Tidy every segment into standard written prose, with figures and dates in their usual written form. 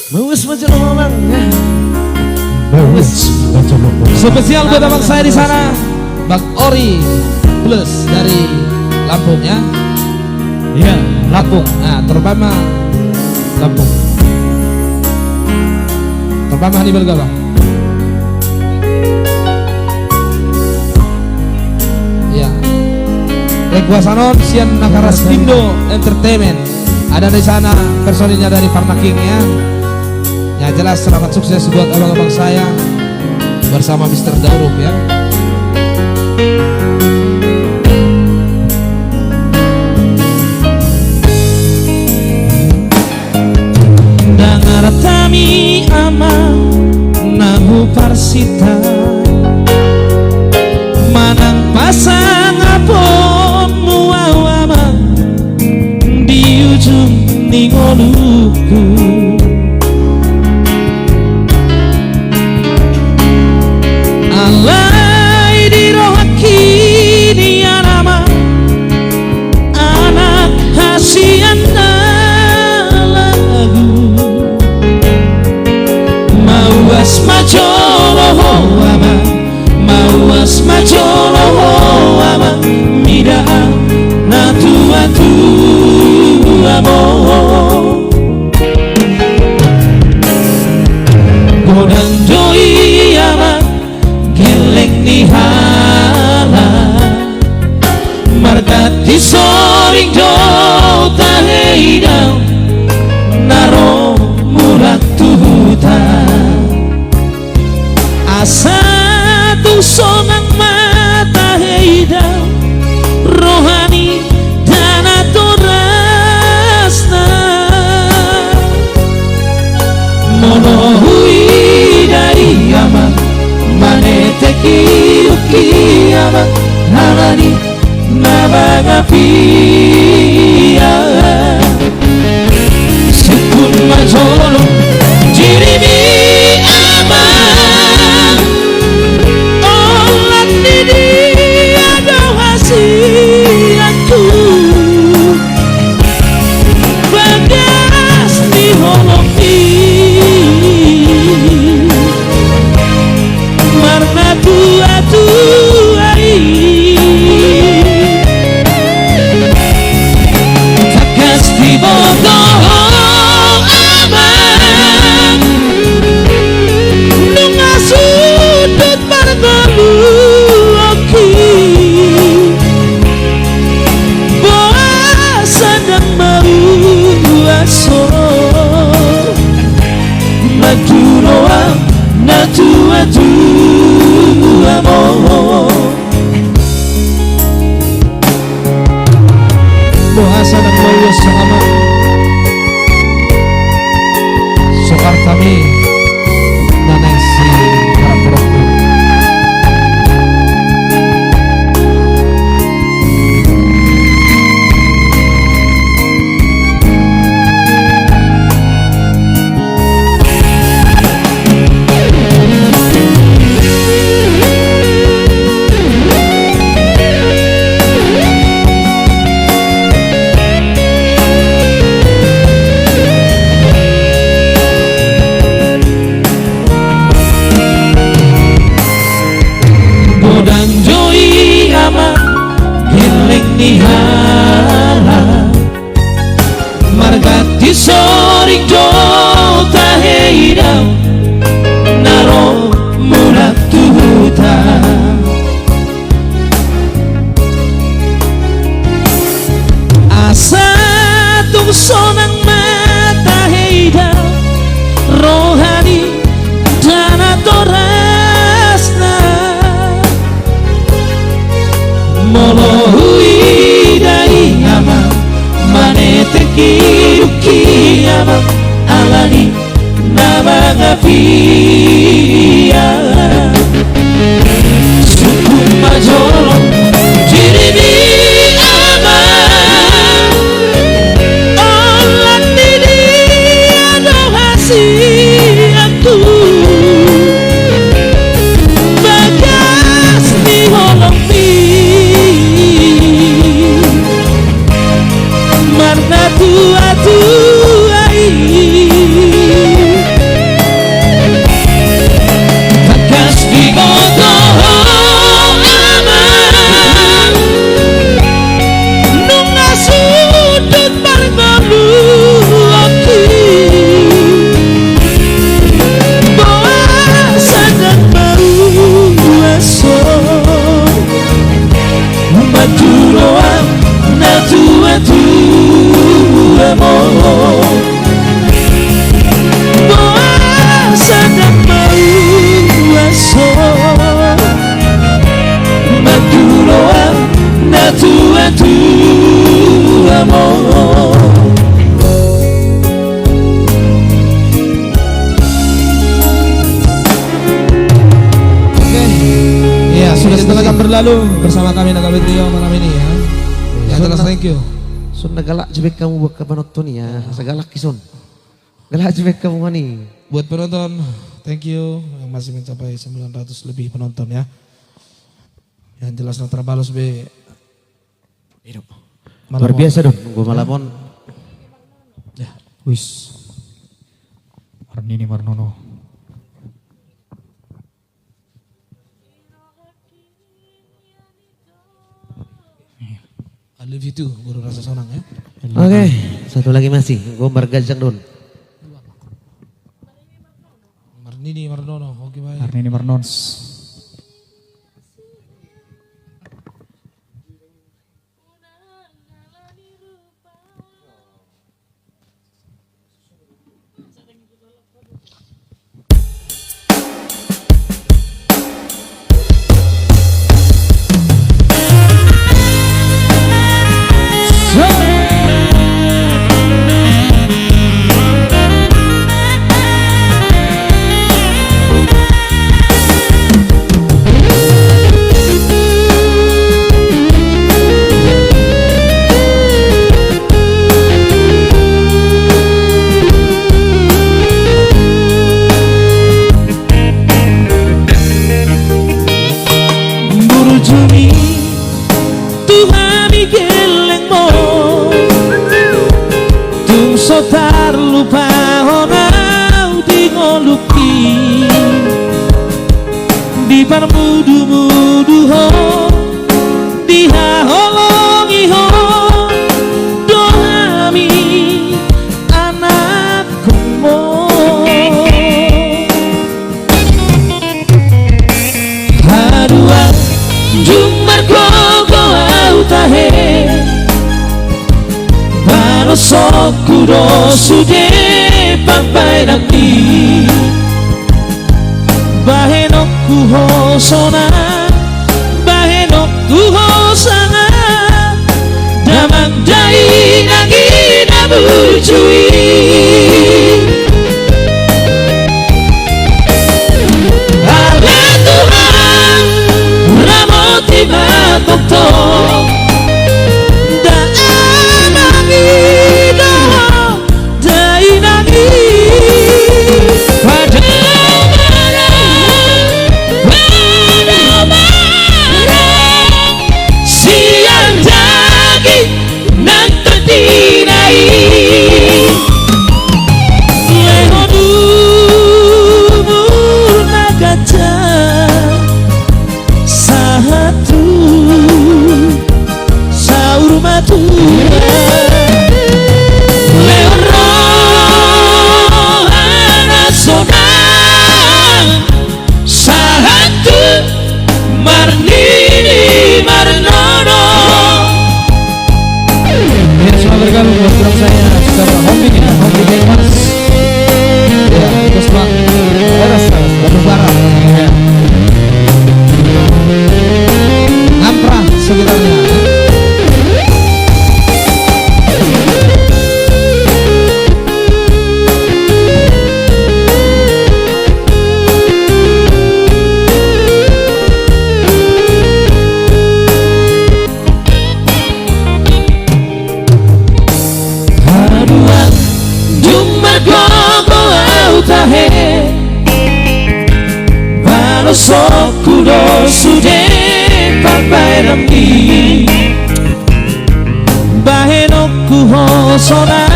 Mewes macam orang ya. Spesial buat abang saya di sana, Bang Ori Plus dari Lampung ya. Iya, Lampung. Nah, terutama Lampung. Terutama di Belga, Bang. Ya. Rekuasanon Sian Nakaras Indo Entertainment. Ada di sana personilnya dari Farna King ya. Ya jelas selamat sukses buat abang-abang saya bersama Mr. Daurum ya. Dangar tami ama nahu parsita manang pasang apon muawama di ujung ningoluku. Alay di rohaki dia nama anak hasian lagu mawas majolo ama mawas majolo ama mida na tua amor godang doi ama geleng ni hala margat di soring do tahidau naro mulat tuhuta asa tu sonang mata hidau rohani dan aturasna monohui dari ama manete kiyama halani nabagapia sekun majolo jirimi ama olat didi ada hasianku bagas di holoki marna tua-tuai takas di bodoh abang nunga sudut pargolu oki boa sedang meruaso maduroa natu-atu amor bahasa dan meluas selama Soekartami Nanesi Karaproku nihala margat di soring jo tahidau naro murat tuhuta asa tung sonang mata hidau rohani dan atorasna molohui manete kiyama alani nabagapia suku majolo jirimi ama olat didi ada hasianku bagas di holomi marna tua-tuai selalu bersama kami Naga Trio malam ini ya. Yang jelas thank you. Sun nagalak jebek kamu buat penonton ya. Segalak kisun. Galak jebek kamu mani. Buat penonton, thank you yang masih mencapai 900 lebih penonton ya. Yang jelas no terbalos be. Luar biasa dong, gue malamon. Ya, wis. Marnini Marnono. I love you too, guru rasa sonang ya. Oke, satu lagi masih, gue margajang don. Marnini Marnono, oke baik. Marnini Marnons. Jumi Tuhan geleng mo Tung sotar lupa honau di ngolupi Di parmudu-mudu ho Di haholongi ho Dohami anakku mo Haruan Jumar koko au tahe Pano sokuro sude pampai namni Bahenoku ho sona Bahenoku ho sanga Damang dai nangi nabucui Bergabung bersama saya secara hobi ya, hobi Denmas. Ya, terus bang, Bandung Barat. Ya. Ngamprah sekitarnya. Sokuro sude pampai ramdi Bahenoku ho sona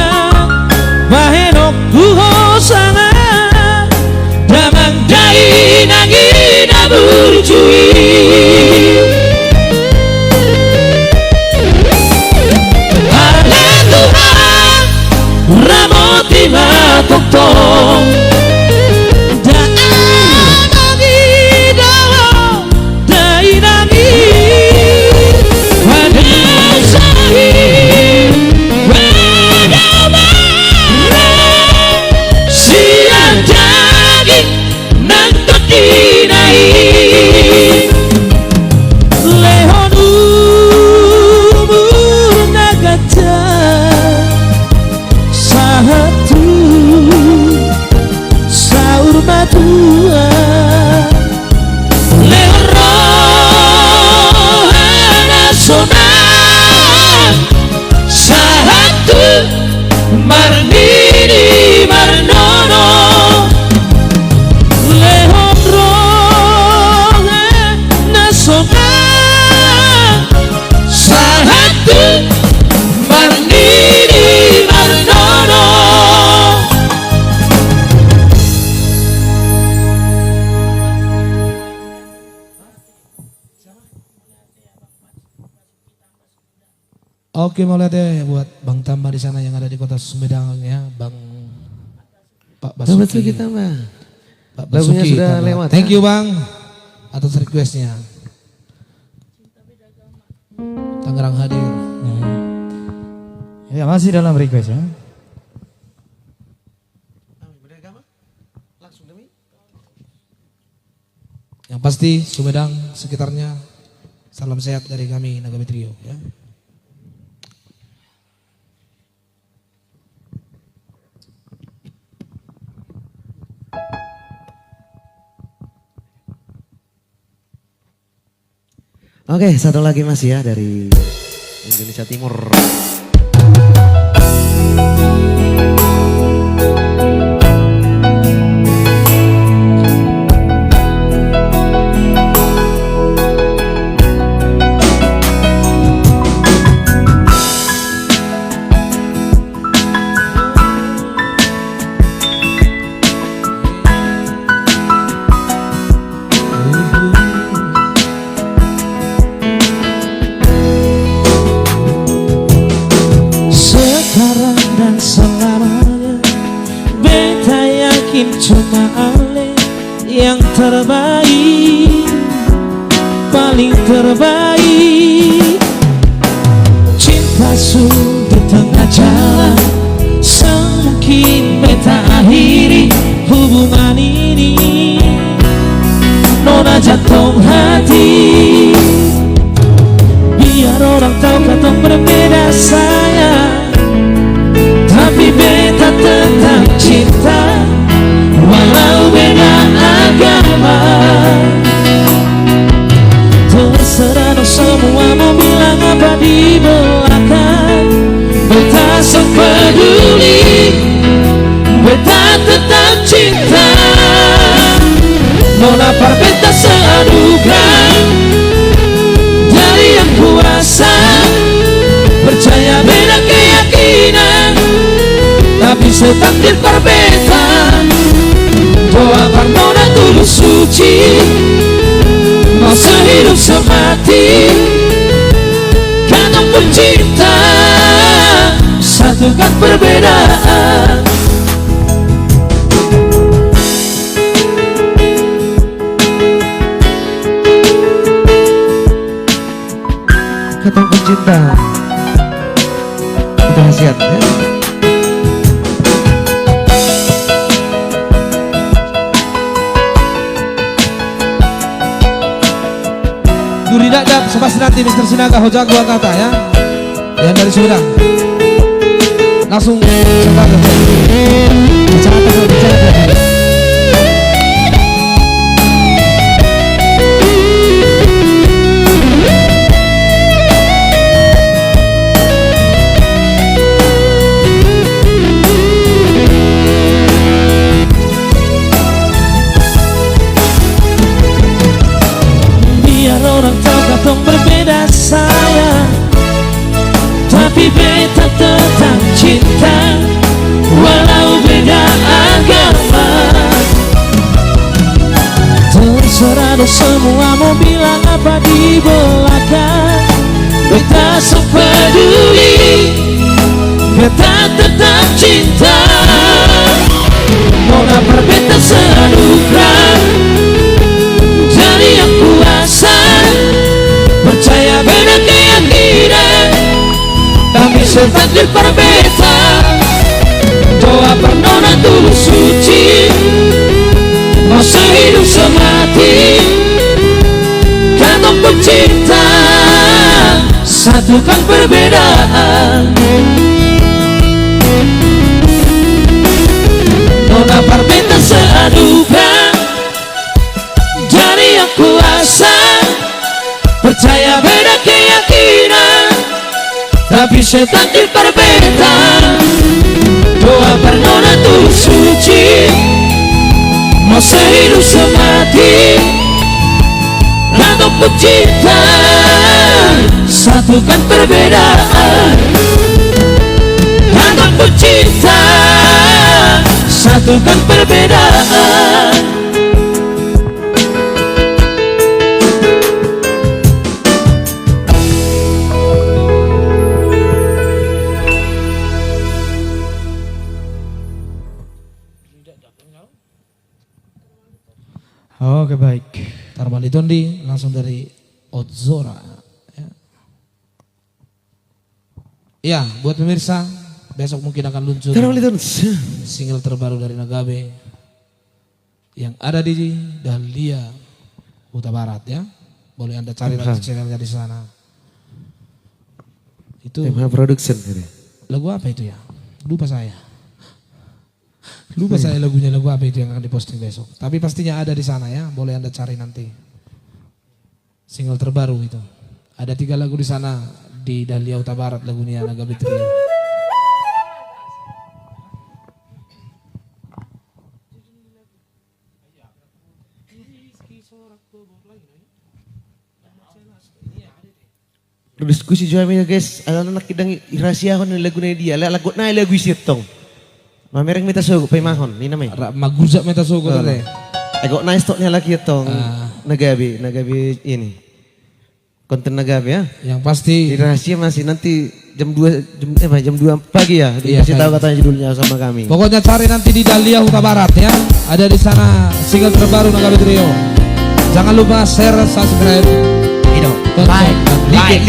Bahenoku ho sanga Damang dai nangi naburjui Ala Tuhan ramoti matotong Oke, mau lihat ya buat Bang Tamba di sana yang ada di kota Sumedang ya, Bang Pak Betul Basuki. kita mah. Pak Lagunya Basuki sudah Tamba. lewat. Thank you Bang atas requestnya. Tangerang hadir. Ya masih dalam request ya. Yang pasti Sumedang sekitarnya, salam sehat dari kami Nagami Trio ya. Oke, satu lagi Mas ya dari Indonesia Timur. Cuma Ale yang terbaik, paling terbaik. Cinta di tengah jalan, semungkin beta akhiri hubungan ini. Nona jatuh hati, biar orang tahu katong berbeda sayang, tapi beta tetap cinta. Walau beda agama, terserah dong semua mau bilang apa di belakang. Beta sok peduli, beta tetap cinta. Nona par beta seanugerah dari yang kuasa. Percaya beda keyakinan, tapi setakdir par beta. Doakan Nona tulus suci, mau sehidup semati. Karena pencinta, satukan perbedaan. Katong pencinta, kita hasiat ya. Guri Dadap, Sebas nanti Mr. Sinaga, Hojak Gua Kata ya. Yang dari Sumedang. Langsung bicara. Katong berbeda sayang, tapi beta tetap cinta. Walau beda agama, terserah dong semua mau bilang apa di belakang. Beta sok peduli, beta tetap cinta. Nona per beta seanugerah dari yang kuasa. Percaya beda keyakinan, tapi setakdir par beta. Doa per Nona tulus suci, mau sehidup semati. Katong pencinta, satukan perbedaan. Nona par beta seanugerah dari yang kuasa. Percaya beda keyakinan, tapi setakdir par beta. Doa per Nona tulus suci, mau sehidup semati. Katong pencinta, satukan perbedaan. Katong pencinta, satukan perbedaan. Oke, baik. Tarbali Tondi langsung dari Ozora. Ya, buat pemirsa, besok mungkin akan luncur single terbaru dari Nagabe yang ada di Dahlia Huta Barat ya. Boleh Anda cari lagi channelnya di sana. Itu Tema Production tadi. lagu apa itu ya? Lupa saya lagunya, lagu apa itu yang akan diposting besok. Tapi pastinya ada di sana ya, boleh Anda cari nanti. Single terbaru itu. Ada 3 lagu di sana di Dahlia Huta Barat, lagunya Nagabe Trio. Berdiskusi juga ya guys, anak kidang rahasia kon lagu na dia, lagu na lagu sitong. Mamereng mita sugo pay mahon, ni namay. Maguzak meta sugo tadi. Agak na stoknya lagi itong Nagabe ini. Konten Nagabe ya. Yang pasti Di rahasia masih nanti jam 2 pagi ya. Iya, Dikasih tahu katanya judulnya sama kami. pokoknya cari nanti di Dahlia Huta Barat ya. Ada di sana single terbaru Nagabe Trio. Jangan lupa share, subscribe, Like.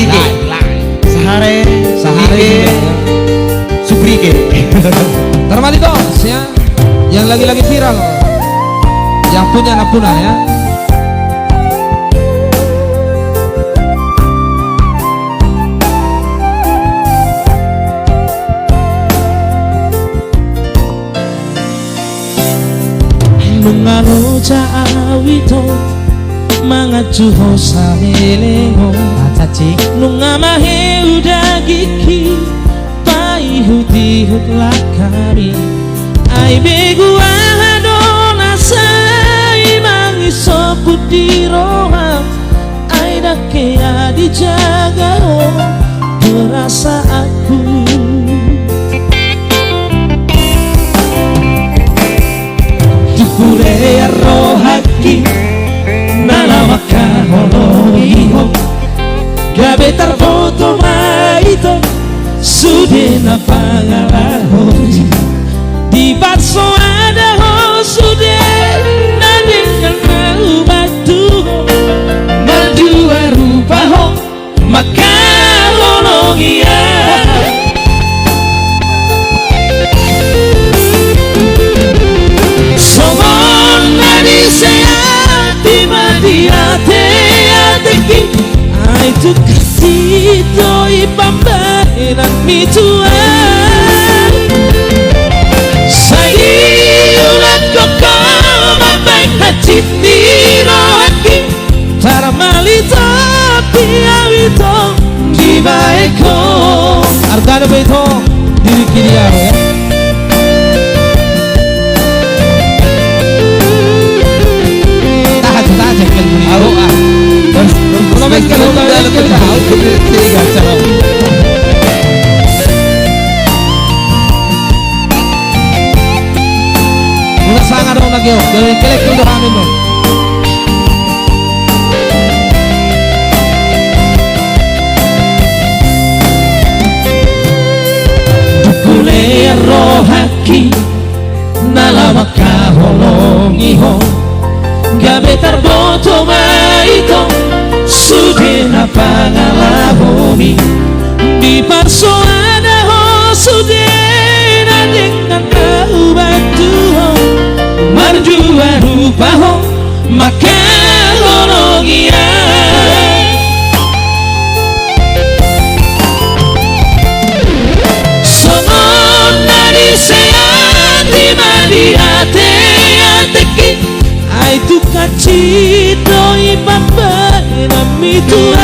Sehari. Subrike. Tarbali Dons ya. Yang lagi-lagi viral. Yang punya anak punah ya. Nungalo caawito mangacuho samelemo Caci. nungamahe udagiki paihut-ihut lakami ai begu adona sai mangiso putiroha ai dake adijaga berasa aku Dukure rohaki nalawaka holoiho gabe tarpoto maito sudena pangalaho di bakso ada ho sude nadingkan mau batu maju rupa ho maka holongia somon nadi seati madiate ateki ai tu kasito ipambaran mituan sai ulat koko mabaik hacit dirohaki taramalito piawito dibaeko Argano Beto diri kiri ya. Tahan kan bunyi doa. Komen kalau Mula sangat dong lagi oh, dari kelek dulu amin dong. Dukule rohaki nalamaka holongiho gabe tarboto maito sudena pangalahomi di parsoana ho sudena dengan tahu batu ho marjua rupa ho maka holongia somon dari seati madiate ateki ai tu kacito ipambaran mituan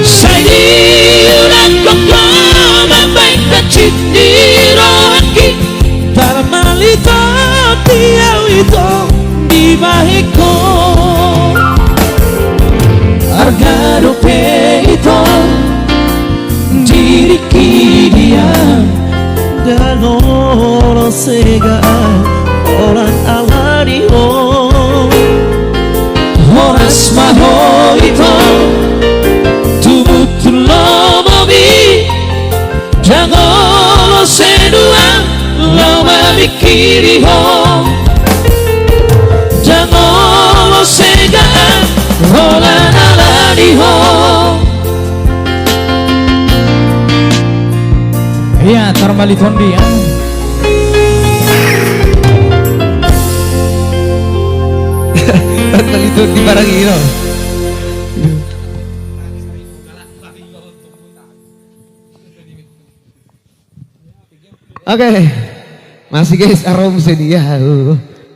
sai urat koko mabaik kacit dirohaki tarmalito tiawito dibahiko argano peito diriki dia dan oro sega orang alario horas maho ito tubutulo mobi jangan sedua lo mamikiri ho diho. Iya, Tarmali Tondi ya. Tantal itu di barang itu. Oke, masih guys, arom seni ya,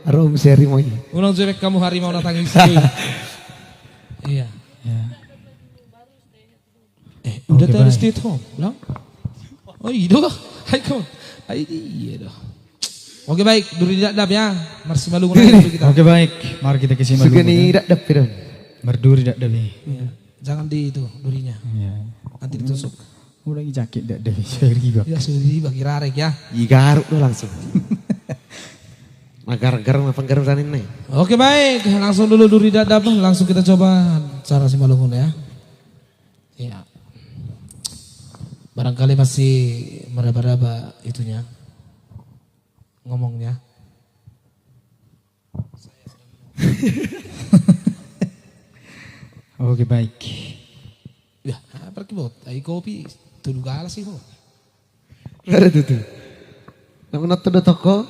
arom seri mau. Ulang jelek kamu harimau datang istri. Iya. Udah Oke, tadi baik. stay at home, bilang. Oh iya doh, hai kamu, iya doh. Oke baik, duri dadap ya, Marsi Malungun dulu kita. Oke baik, mari kita ke sini. Suka nih tidak dapat. Berduri dak dewi. Iya. Jangan di itu durinya, Iya. nanti ditusuk. Udah jakit dak dewi seri bak. Ya sudah dibagi rarek ya. Garuk tuh langsung. Garam apa garam sanin nih? Oke baik, langsung dulu duri dadap, langsung kita coba cara si Malungun ya. Iya. Barangkali masih meraba-raba itunya ngomongnya. Oke baik. Ya, pergi bot. Ai kopi tuh gala sih ho. Ada tuh. Namun nato do toko.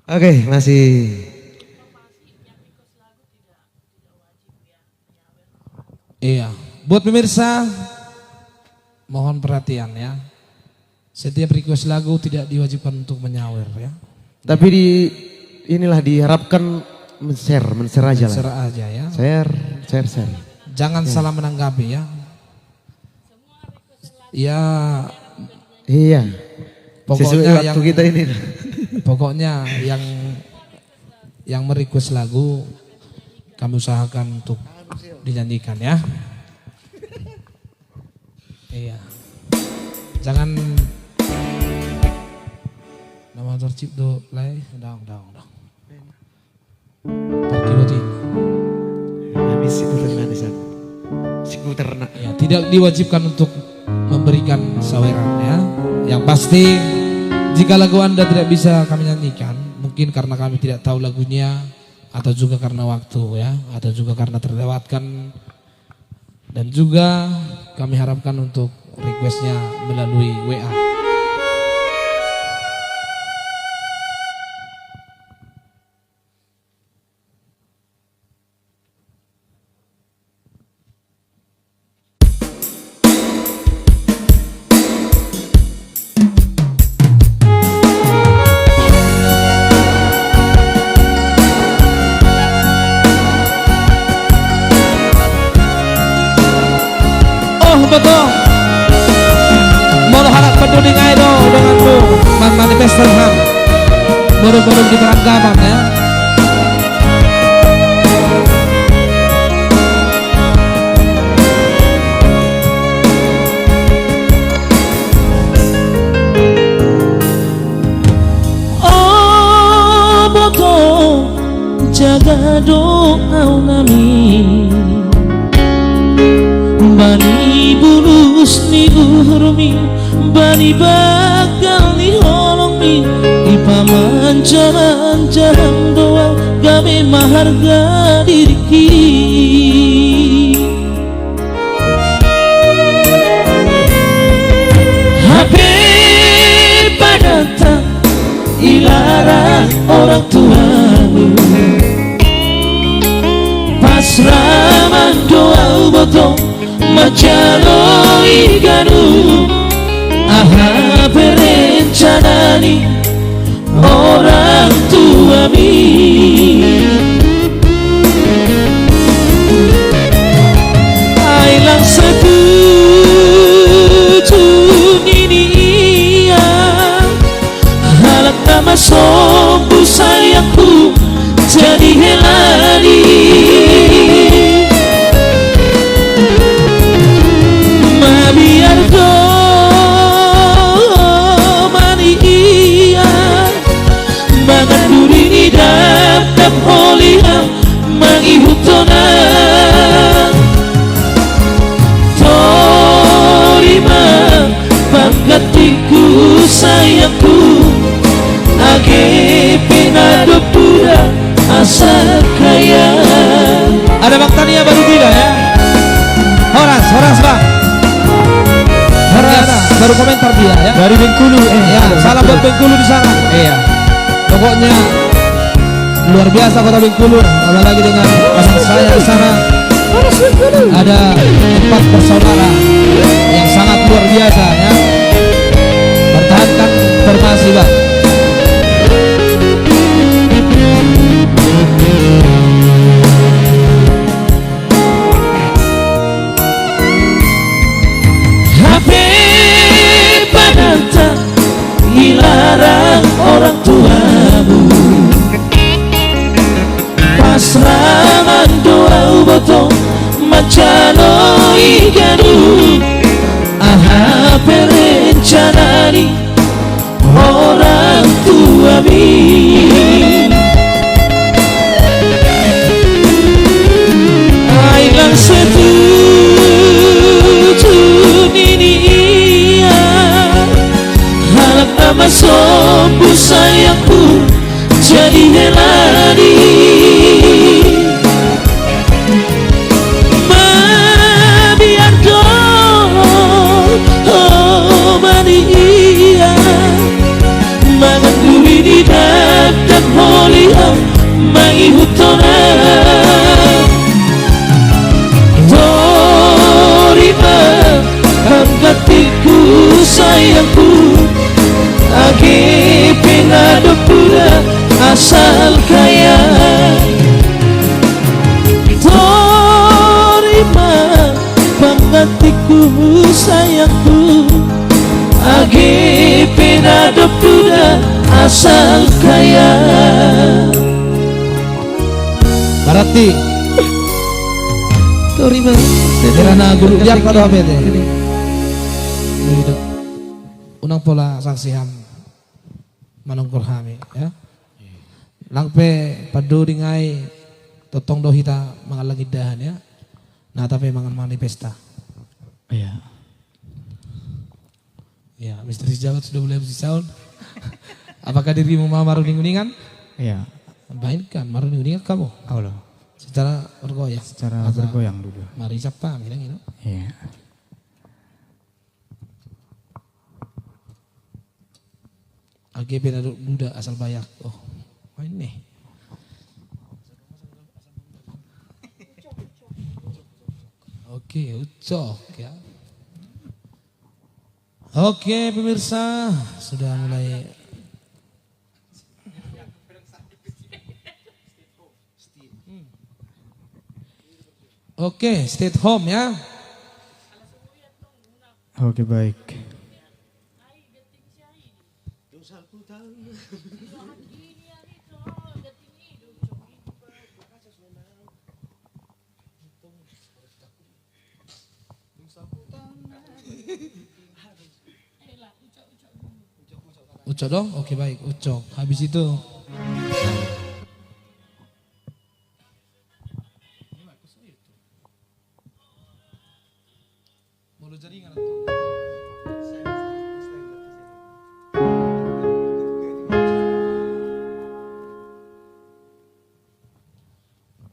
Oke, masih. Iya, buat pemirsa mohon perhatian ya. Setiap request lagu tidak diwajibkan untuk menyawer ya. Tapi di inilah diharapkan men-share aja lah. Serah aja ya. Share. Jangan salah menanggapi ya. Ya, Iya. Sesuai pokoknya waktu kita ini. pokoknya yang merequest lagu kami usahakan untuk dinyanyikan ya. Iya. Jangan nama tercipta lay, udah. Pergi boti. Habis itu dengan sana. Siku ternak. Ya, tidak diwajibkan untuk memberikan saweran ya. Yang pasti jika lagu Anda tidak bisa kami nyanyikan, mungkin karena kami tidak tahu lagunya atau juga karena waktu ya, atau juga karena terlewatkan, dan juga kami harapkan untuk requestnya melalui WA. Betul. Mau harap peduli ngaido denganmu manifest ham. Baru-baru di peranggapan ya. Oh boto jaga doa nami. Bani bulus ni urmi, bani bakal ni holongi, ipaman jalan doa, gabe maharga diriki. Hape padata ilara orang tuamu, pasrah doa botong. Macalo iganu aha berencanani orang tuami. Ailang setuju ini iya, halak nama sombu sayangku jadi helani. Biar do mani Heras bang. Heras baru komentar dia ya. Dari Bengkulu. Ya, salam buat Bengkulu di sana. Iya. Pokoknya luar biasa kota Bengkulu. Apalagi dengan pasangan saya di sana. Ada 4 bersaudara yang sangat luar biasa ya. Pertahankan formasi bang. HP Pananta dilarang orang tuamu, pasrangan doa botong macano iganu aha perencanani orang tua mi ailang setuju nini iya halak nama sobu sayangku jadi helani dan holiam mai hutona Dorima hatiku sayangku agi pingado pura asal kaya Dorima hatiku sayangku agi pingado pura asal kaya. Barati. Terima. Karena guru biar pada apa deh. Unang pola saksiham manungkur hami ya. Langpe padu dingai totong dohita mangalangi dahan ya. Nah tapi mangan manifesta. Iya. Ya, misteri jawab sudah mulai bersisaun. Apakah dirimu mau maruni-uningan? Iya. Mainkan maruni-uningan kamu. Allah. Secara bergoyang. Secara bergoyang dulu. Mari siapa bilang gitu. Iya. AGP duda asal bayak. Oh, main nih. Oke, ucok ya. Oke pemirsa, sudah mulai. Oke, stay at home ya. Oke baik. Ucok dong, oke baik, ucok. Habis itu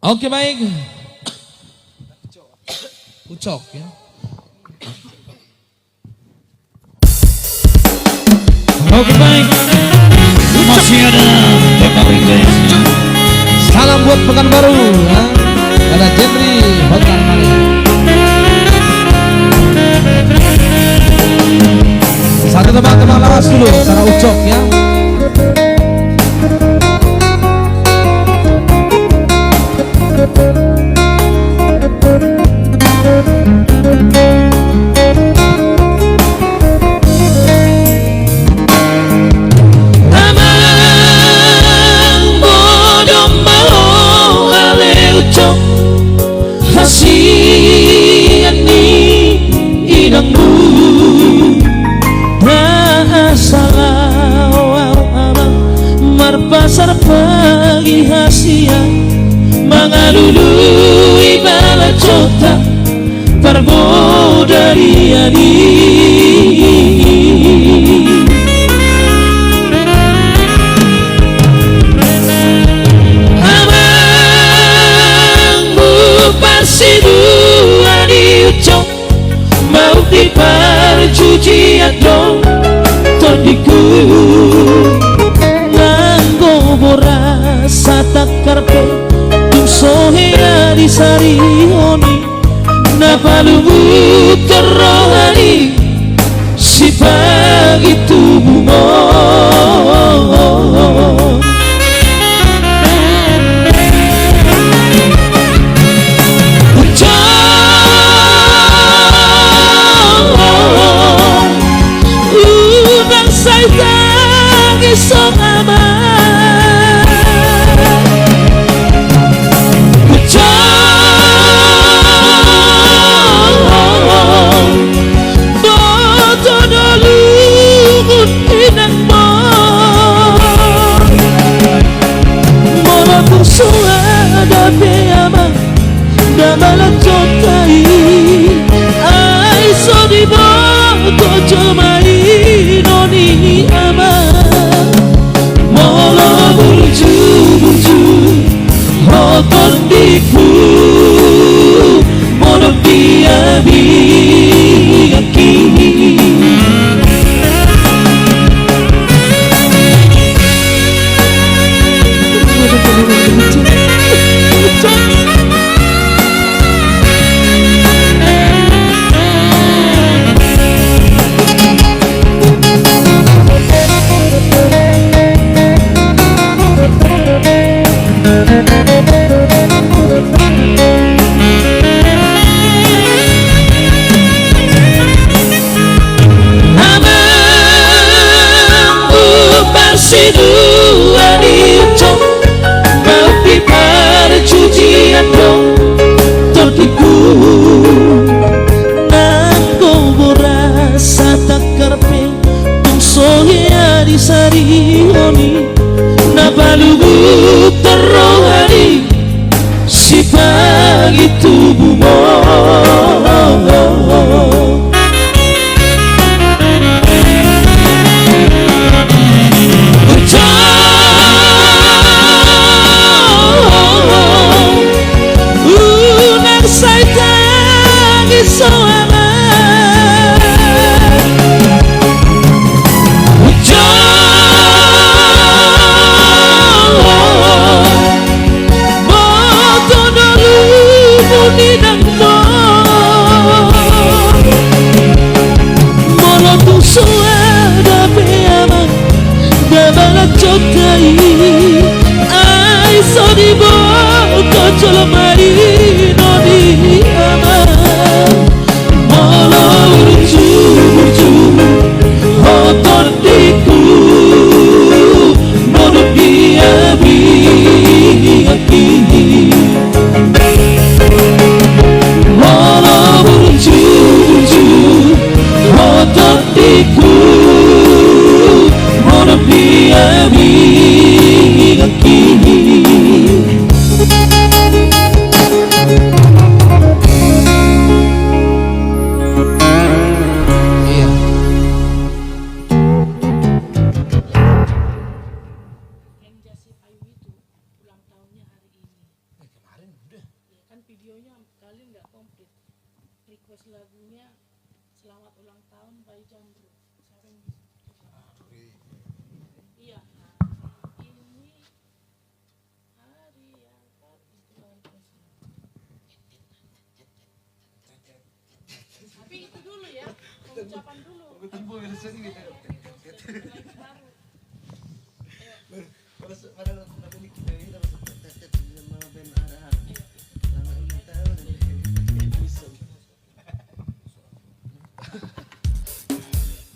oke baik. Ucok ya. Oke baik, masih ada tema request. Salam buat Pekanbaru ya. Ada Jendri Hotan Mali. Satu teman-teman lawas dulu secara ucok ya. Pasar pagi hasia mengalului bala cota parbo dari ani amang bu pasidu ani ucok adong todiku nganggo boras satak karpe sohea di sarioni napalumu terrohani si pagi tubuhmu unang saitang isong aman suada peyama damala jotai ai so di boto jomai noni ama molo burju burju hoton diku mono dia biaki sarioni napalugu terrohani si pagi tubuhmu unang saitang isong ai so di boto jolomari noni ama molo urju urju hotor diku mono dia biaki molo urju urju hotor diku mono dia biaki request lagunya Selamat Ulang Tahun by Jambro. Iya, ini hari yang tapi itu dulu ya, pengucapan dulu.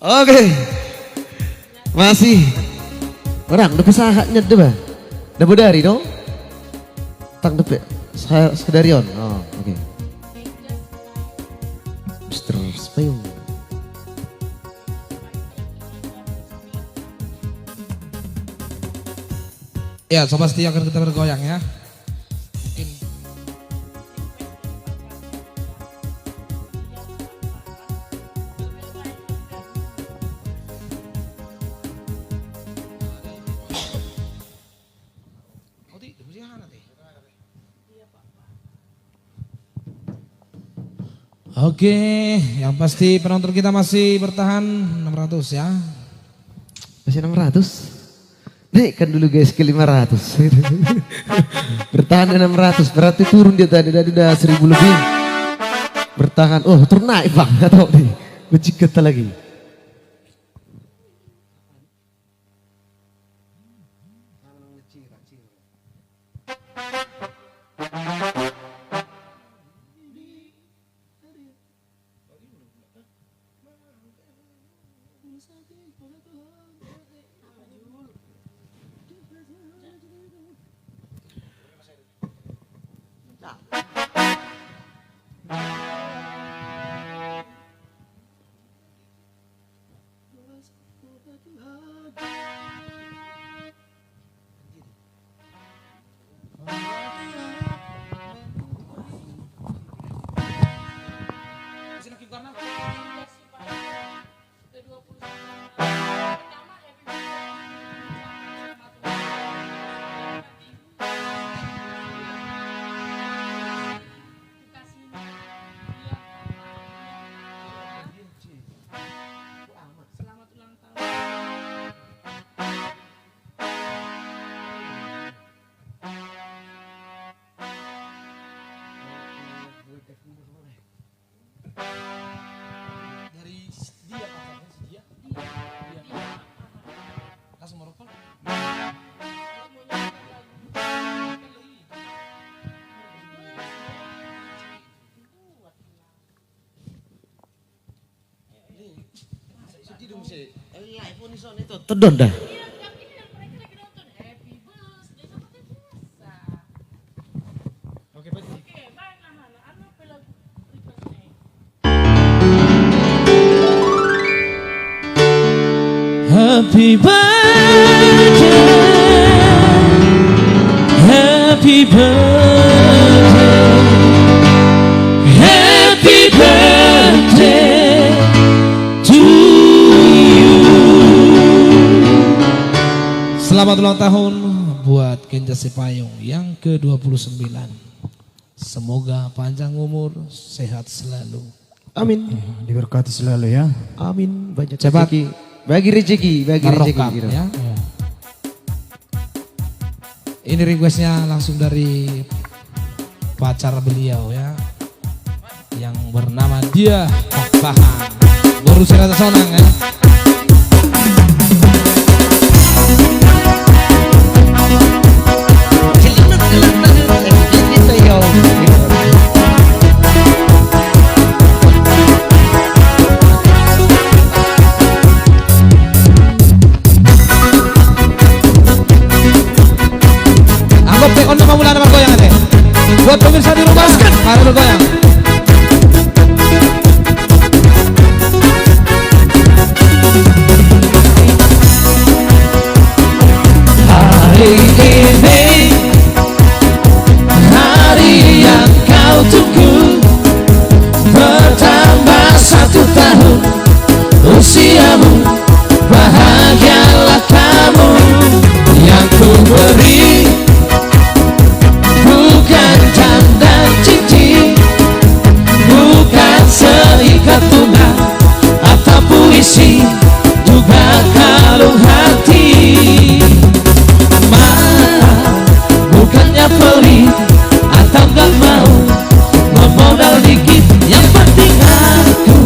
Oke. Masih. Orang udah pesahanya deh, bah. Udah bodari dong. Tang depe. Saya sekedarion. Oh, oke. Mr. Spayung. Ya, Sobat Setia akan kita bergoyang ya. Mungkin Oke, yang pasti penonton kita masih bertahan 600 ya. Masih 600. Naikkan dulu guys ke 500. Bertahan 600, berarti turun dia tadi udah 1000 lebih. Bertahan, oh turun naik bang, gak tau nih. Becik kata lagi. Tedon dah. Happy birthday, happy birthday, happy birthday to you. Selamat ulang tahun buat Kenja Sipayung yang ke-29. Semoga panjang umur, sehat selalu. Amin. Diberkati selalu ya. Amin. Banyak Cepat. rezeki. Bagi rezeki, bagi rezeki. Barokah Gitu. ya. Ini requestnya langsung dari pacar beliau ya, yang bernama dia Pahan. Baru Serata Sonang ya. Anggap take on nama bulan nama goyang deh. Buat pemirsa di rumah, mari bergoyang. Hari ini hari yang kau tunggu, bertambah 1 tahun usiamu, bahagialah kamu. Yang ku beri bukan jam dan cincin, bukan seikat tunai atau puisi, juga kalung hati. Bukannya pelit atau gak mau memodal dikit, yang penting aku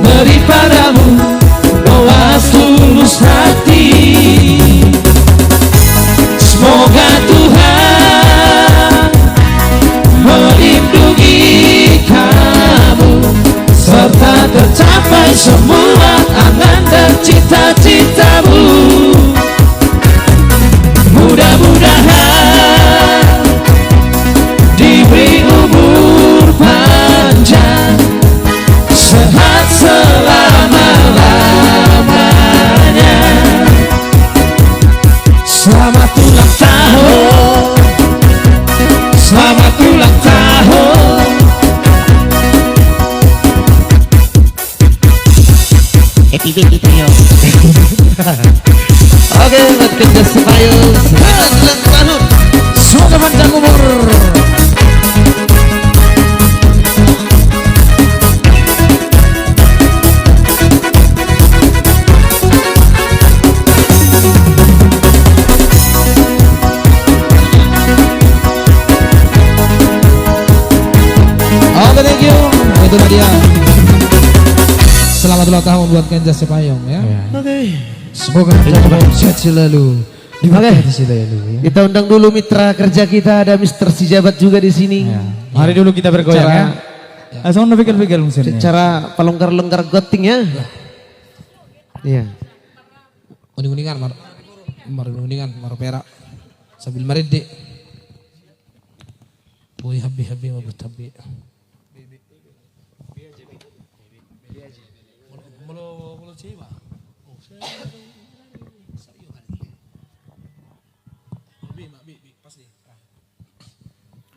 beri padamu doa tulus hati. Semoga Tuhan melindungi kamu, serta tercapai semua angan dan cita-citamu. Mudah-mudahan diberi umur panjang, sehat selama-lamanya. Selamat ulang tahun, selamat ulang tahun. Happy birthday to you. Oke, buat Kenja Sipayung. Selamat ulang tahun. Semoga panjang umur. selamat ulang tahun buat Kenja Sepayong ya. Oke. Semoga Kenja sehat selalu. Diberkati selalu ya. Kita undang dulu mitra kerja kita, ada Mr. Sijabat juga di sini. Ya. Mari dulu kita bergoyang ya. Langsung pikir-pikir musim. Secara pelonggar-longgar goting ya. Iya. Uning-uningan uningan perak sambil meredi. Boy habi mabut habi.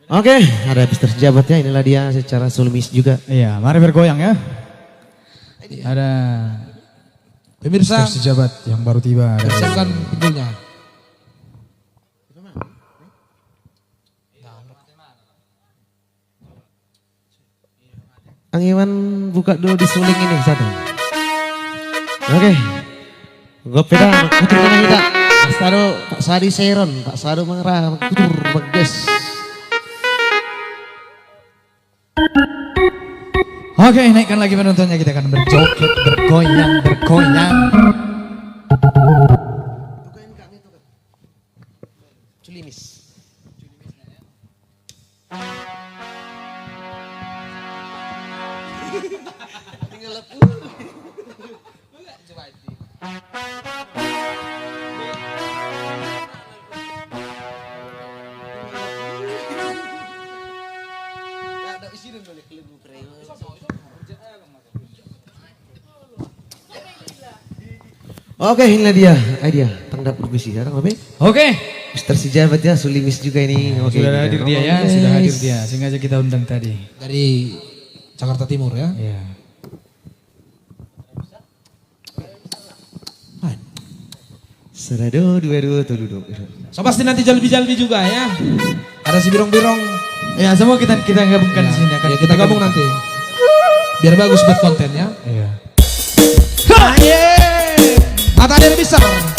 Oke, ada Mr. Sijabatnya, inilah dia secara sulmis juga. Iya, mari bergoyang ya. Ada Pemirsa, Sijabat yang baru tiba. persiapkan pinggulnya. Ang Iwan buka dulu di suling ini satu. Oke. Gue peda kutur tengah kita. Pak Sado, Pak Sadi Seron, Pak Sado Mangrah, kutur bagus. Oke, naikkan lagi penontonnya, kita akan berjoget, bergoyang. Culimis. Oke, inilah dia idea tanggap permisi sekarang Bapak. Oke, Mr. Sijabat ya, Sulimis juga ini. Oke, sudah ini hadir kan. dia ya, Oke. sudah hadir dia. Sengaja kita undang tadi. Dari Jakarta Timur ya. Iya. Serado dua tuh duduk. So pasti nanti jalbi-jalbi juga ya. Ada si birong-birong. Ya, semua kita gabungkan di sini. Ya, kita gabung nanti. Biar bagus buat kontennya. Iya. Mata dari besar.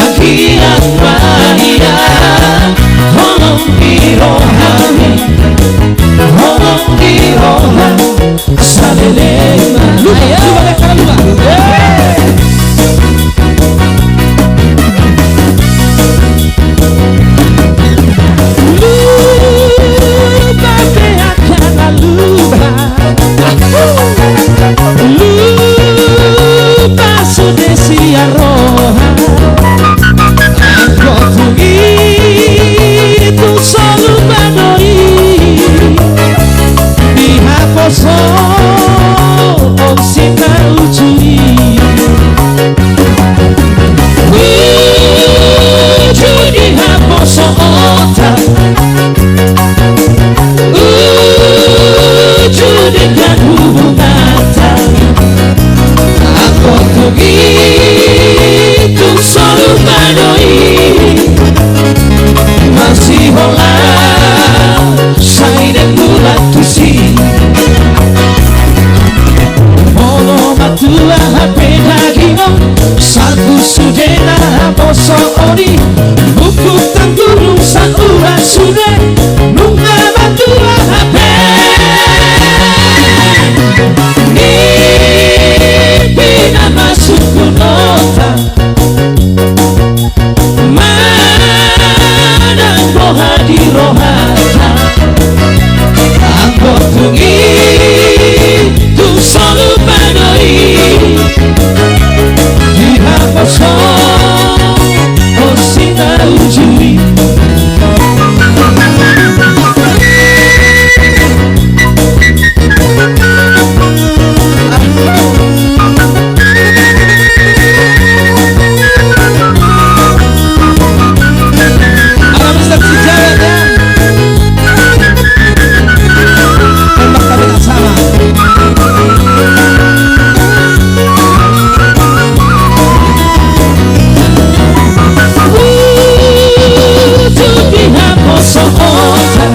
Akhirat Maria Holong dirohani Holong dirohani Salelema Lupa. Lupa te akan lupa Lupa sudah siaroha Aku begitu selalu badoi Dihaposo om sita ujui Uju dihaposo otak Uju dengan hubungan Aku begitu selalu badoi Masih hola Saya dan bulat tusi Molo matua HP dagino Saku sudena boso ori Buku tengguru saura sudah Nunga matua HP Nipina masuk kunota Mana boha di rohata Anggot tungi Tu selalu badoi Dihaposo Oh sinta ujui Ada Mr. Sejagat ya. Tembak tapi tak sama. Uju dihaposo otak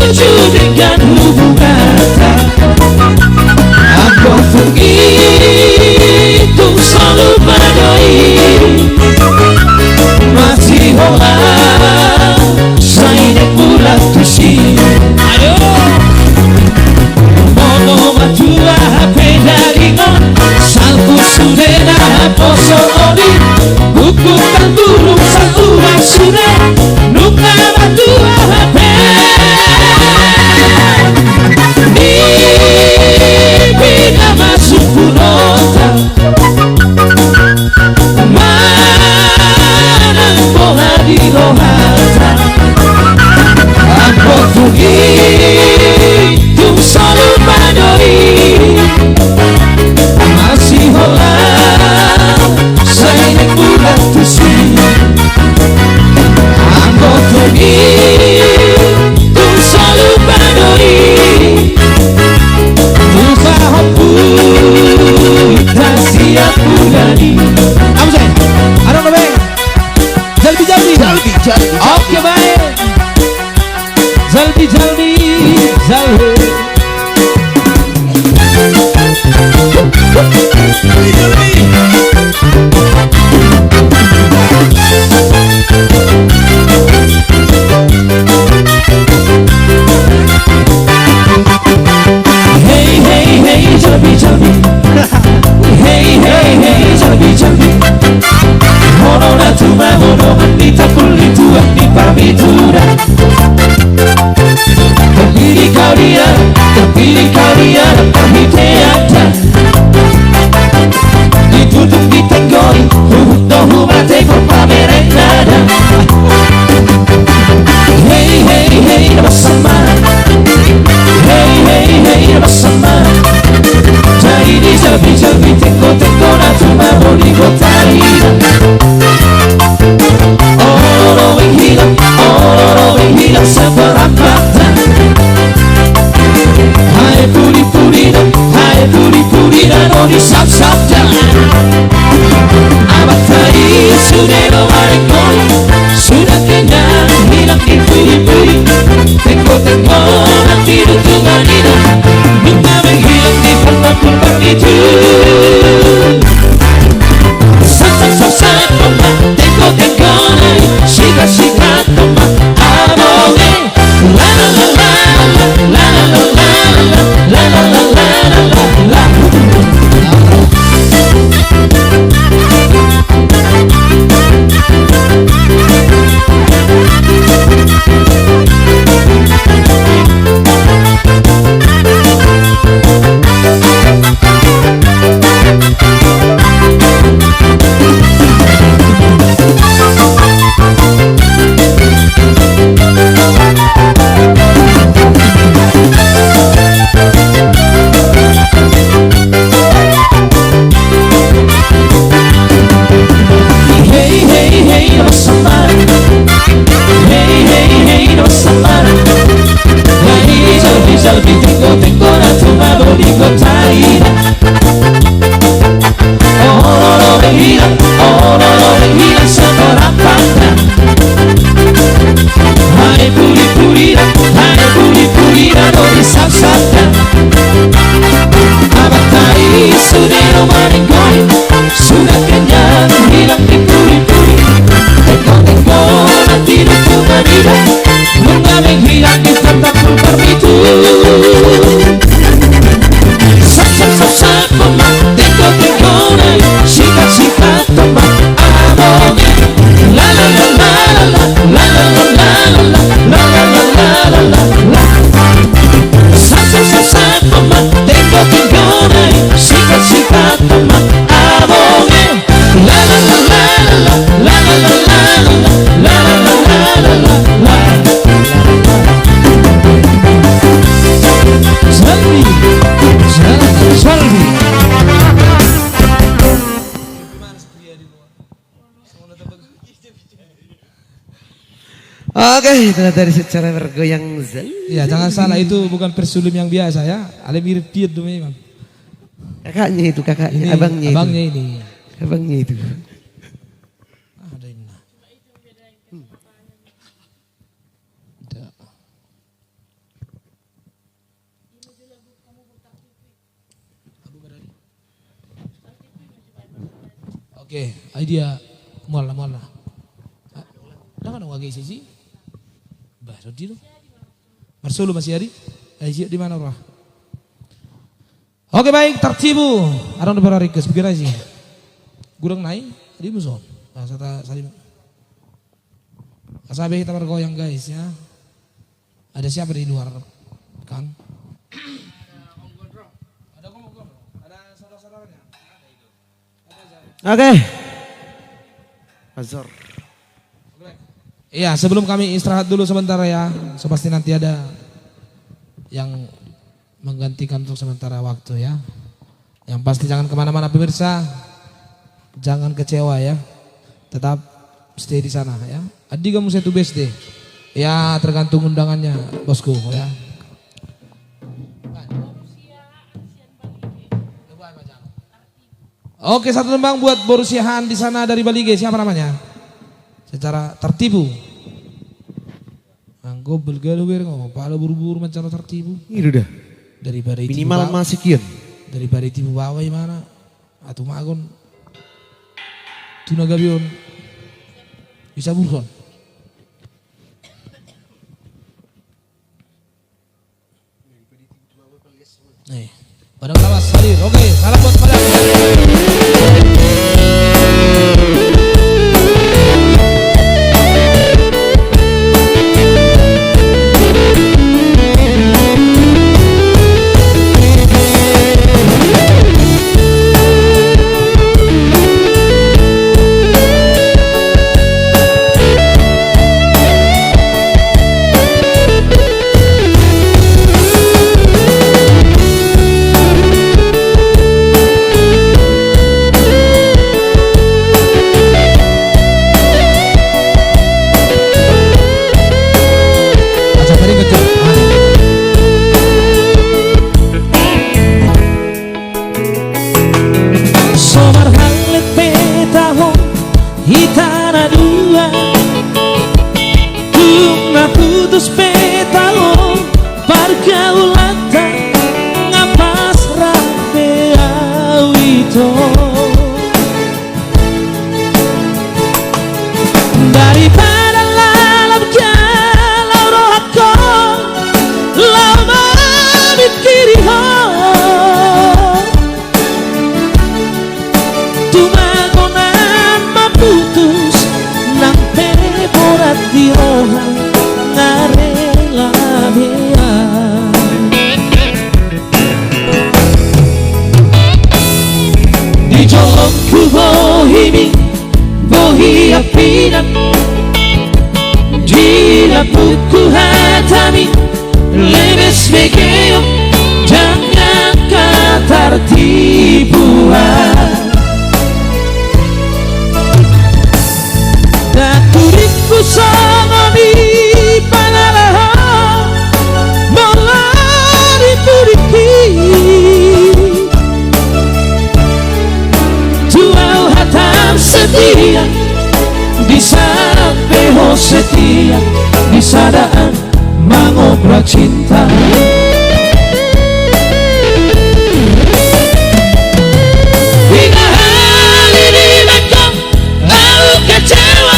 Uju dengan hubungan Aku begitu selalu badoi Masih hola Saya dan bulat tusi Mono matua HP dari on Salku sudena poso ori Buku tangguru satu sudah Nuka matua HP Nipina masuk punota Mana bola di rohata Aku begitu selalu badoi Masih hola Saya bulat tusi Aku begitu selalu badoi Lupa hopu Tak siap budani Apa sih? Ada apa bang? Jalbi. Oke baik. Jalbi. Hey Jalbi Hey Jalbi Hono na tuma hono Anita kulitu Andi pamitura Terpilih kau dia Perhiteatan Ditutup ditenggori Huhu mate kau pameran nada Hey bersama Hey bersama Jadi di Jalbi Tengko na tuma bodi gotaira Oh yang hilang seperempatan Hai puri dan oh disap-sap jalan Abad tadi sudah memarikon Sudah kenyang hilang ipui Tengko nanti dutungan ini Bunga menghilang di pertempuran Oke, itu dari secara bergoyang zel. Ya jangan salah, itu bukan persulim yang biasa ya. Ale mirip Piet tuh memang. Kakaknya itu, kakaknya, Ini abangnya itu. ini. Abangnya itu. Ada ini. Ada. Oke, idea mual lah. Jangan dong wagi sisi. Bah, di lo. Marsulu masih ada? Di mana orang? Oke baik, tertibu. Arang depan Rikas, bikin aja. Gurang naik, di musuh. Nah, saya salim. Asabe kita bergoyang guys ya. Ada siapa di luar, Kang? Ada ngomong. Ada saudara-saudaranya. Oke. Azor. Iya, sebelum kami istirahat dulu sebentar ya. Pasti nanti ada yang menggantikan untuk sementara waktu ya. Yang pasti jangan kemana-mana pemirsa. Jangan kecewa ya. Tetap stay di sana ya. Adi kamu satu BSD. Ya tergantung undangannya bosku ya. Oke, satu tembang buat Borusiahan di sana dari Bali guys. Siapa namanya? Secara tertibu. Anggo belgaluwer ngomong pala buru-buru macam tertibu. Ini udah. Dari Bari Minimal masih kian. Dari Bari tibu bawah mana? Atau magon. Tuna gabion. Bisa buron. Nih, padang lawas salir. Oke, salam buat padang. Hitana dua Tuna putus petalo Pargaulata Ngapas rape awito Daripada lalap galau rohako Lama mikiri ho Tumagonan maputus Nang peborat di roha Ngarela bea Di jolongku bohimi Bohi apinan Di lapuku hatami Lemes begeo Jangan kata tertipuan Daturiku sangami panalaha Molari puriki Jual hatam setia Di sana peho setia Di sadaan mangobra cinta Hingga hari di Bangkok Aku kecewa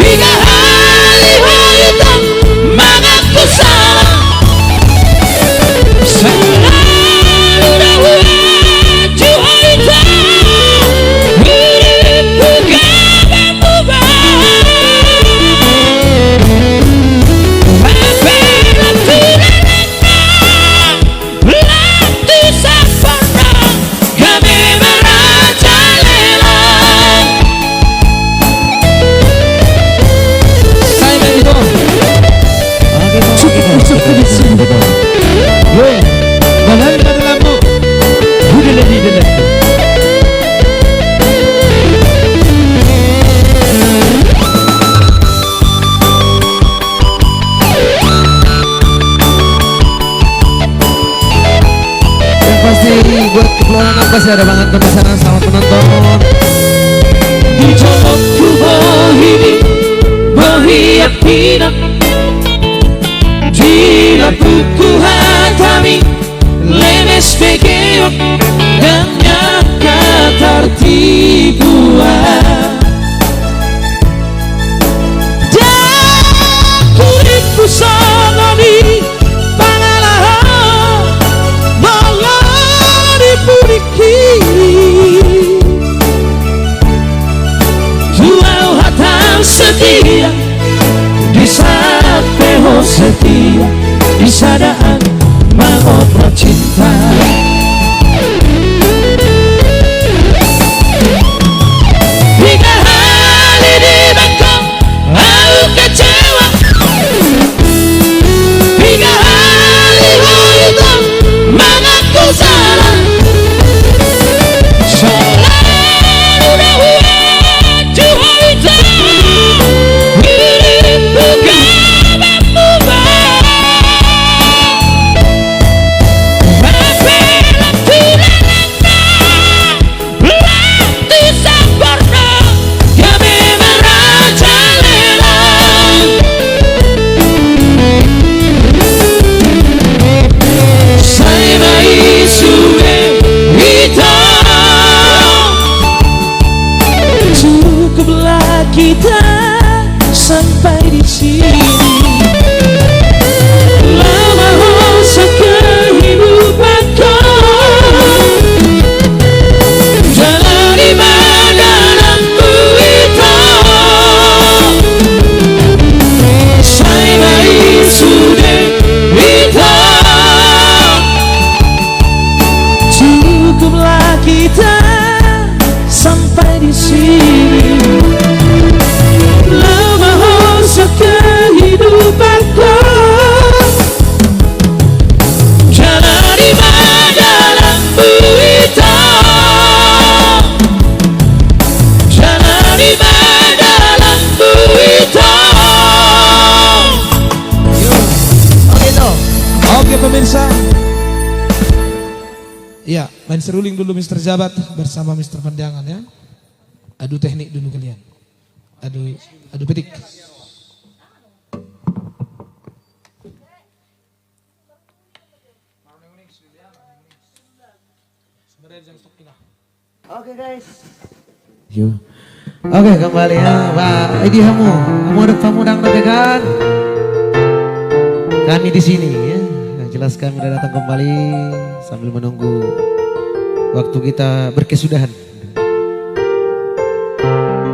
Hingga hari-hari itu mengaku salah Selalu dakwah juaita Hidupku gak berubah Tapi di sana selamat menonton. Di jolokku bohini Bohiak pinang Di lapuku hatami Lemes begeok Dan nyaka tertibuan Dan kulitku sanani Pangalahan Malah dipuriki Jual hatam setia Di saat peho setia Di sadaan mengobrol cinta Hingga hari di Bangkok Aku kecewa Hingga hari itu mengaku salah Selalu dahuan Jual itu kita sampai di sini lama masa kehidupanku jalan di badanku itu saya baik sudah itu cukuplah kita sampai di sini kehidupanku jalan di dalamku itu jalan di dalamku itu Oke pemirsa. Ya, main seruling dulu Mr. Jabat bersama Mr. Pandangan ya. Adu teknik dulu kalian. Adu petik. Oke guys. Yuk. Oke kembali ya Pak Edi kamu ada tamu kan? Kami di sini ya. Yang jelas kami sudah datang kembali sambil menunggu waktu kita berkesudahan.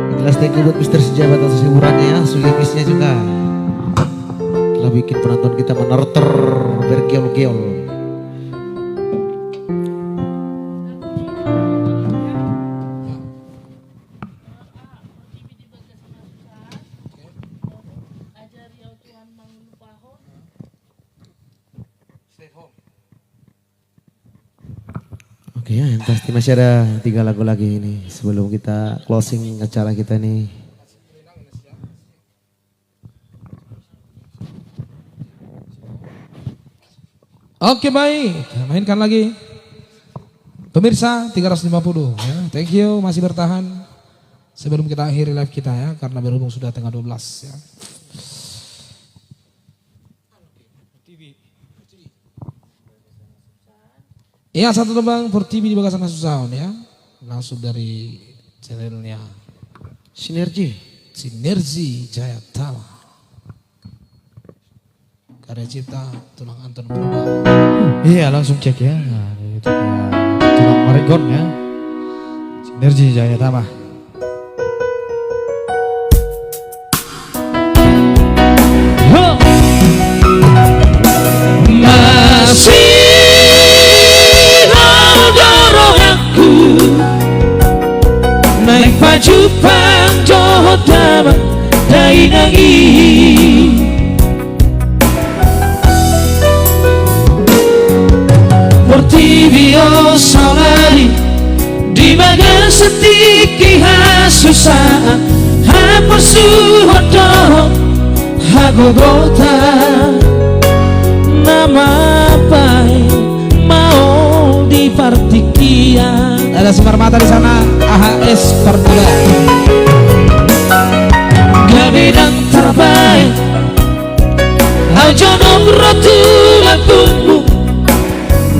Yang jelas thank you buat Mr. Sejabat atas hiburannya, sulimisnya juga. Telah bikin penonton kita menerter bergeol-geol. Oke ya, yang pasti masih ada 3 lagu lagi ini sebelum kita closing acara kita nih. Oke baik, mainkan lagi. Pemirsa 350 ya. Thank you masih bertahan sebelum kita akhiri live kita ya karena berhubung sudah tengah 12 ya. Iya satu tembang for TV di Bagasan Nasu Sound ya. Langsung dari channelnya Sinergi Jaya Tama. Karya cipta Tulang Anton Purba. Iya langsung cek ya. Nah, itu ya Tulang Marigon ya. Sinergi Jaya Tama. Masih naik baju panjang damai dari nangis Portivio salari di bagian setiki susah hapus suhodo hagogota nama pai mau di partikia Ada sinar mata di sana, AHS Permula. Gabidang terbaik Aljono rotulan pungmu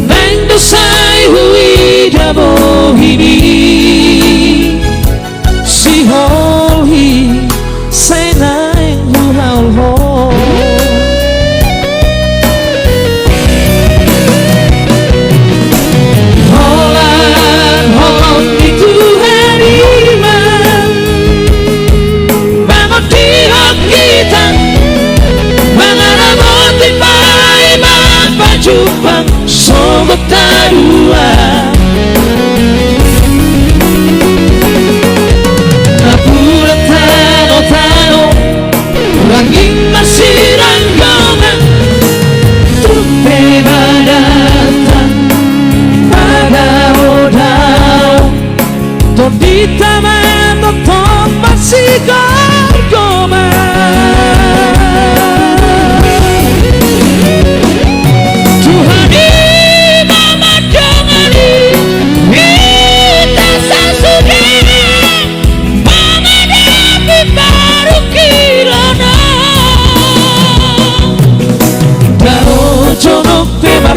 Neng dosai hui dabo hibi Si holhi Senai hu haul ho Holan holon itu hariman Bangun di kita Mengaraboti pai Jupang sobat tadua Napura tano Ranging masih ranggongan Tupe badatan Pada odao Tondita menonton masih gorgoman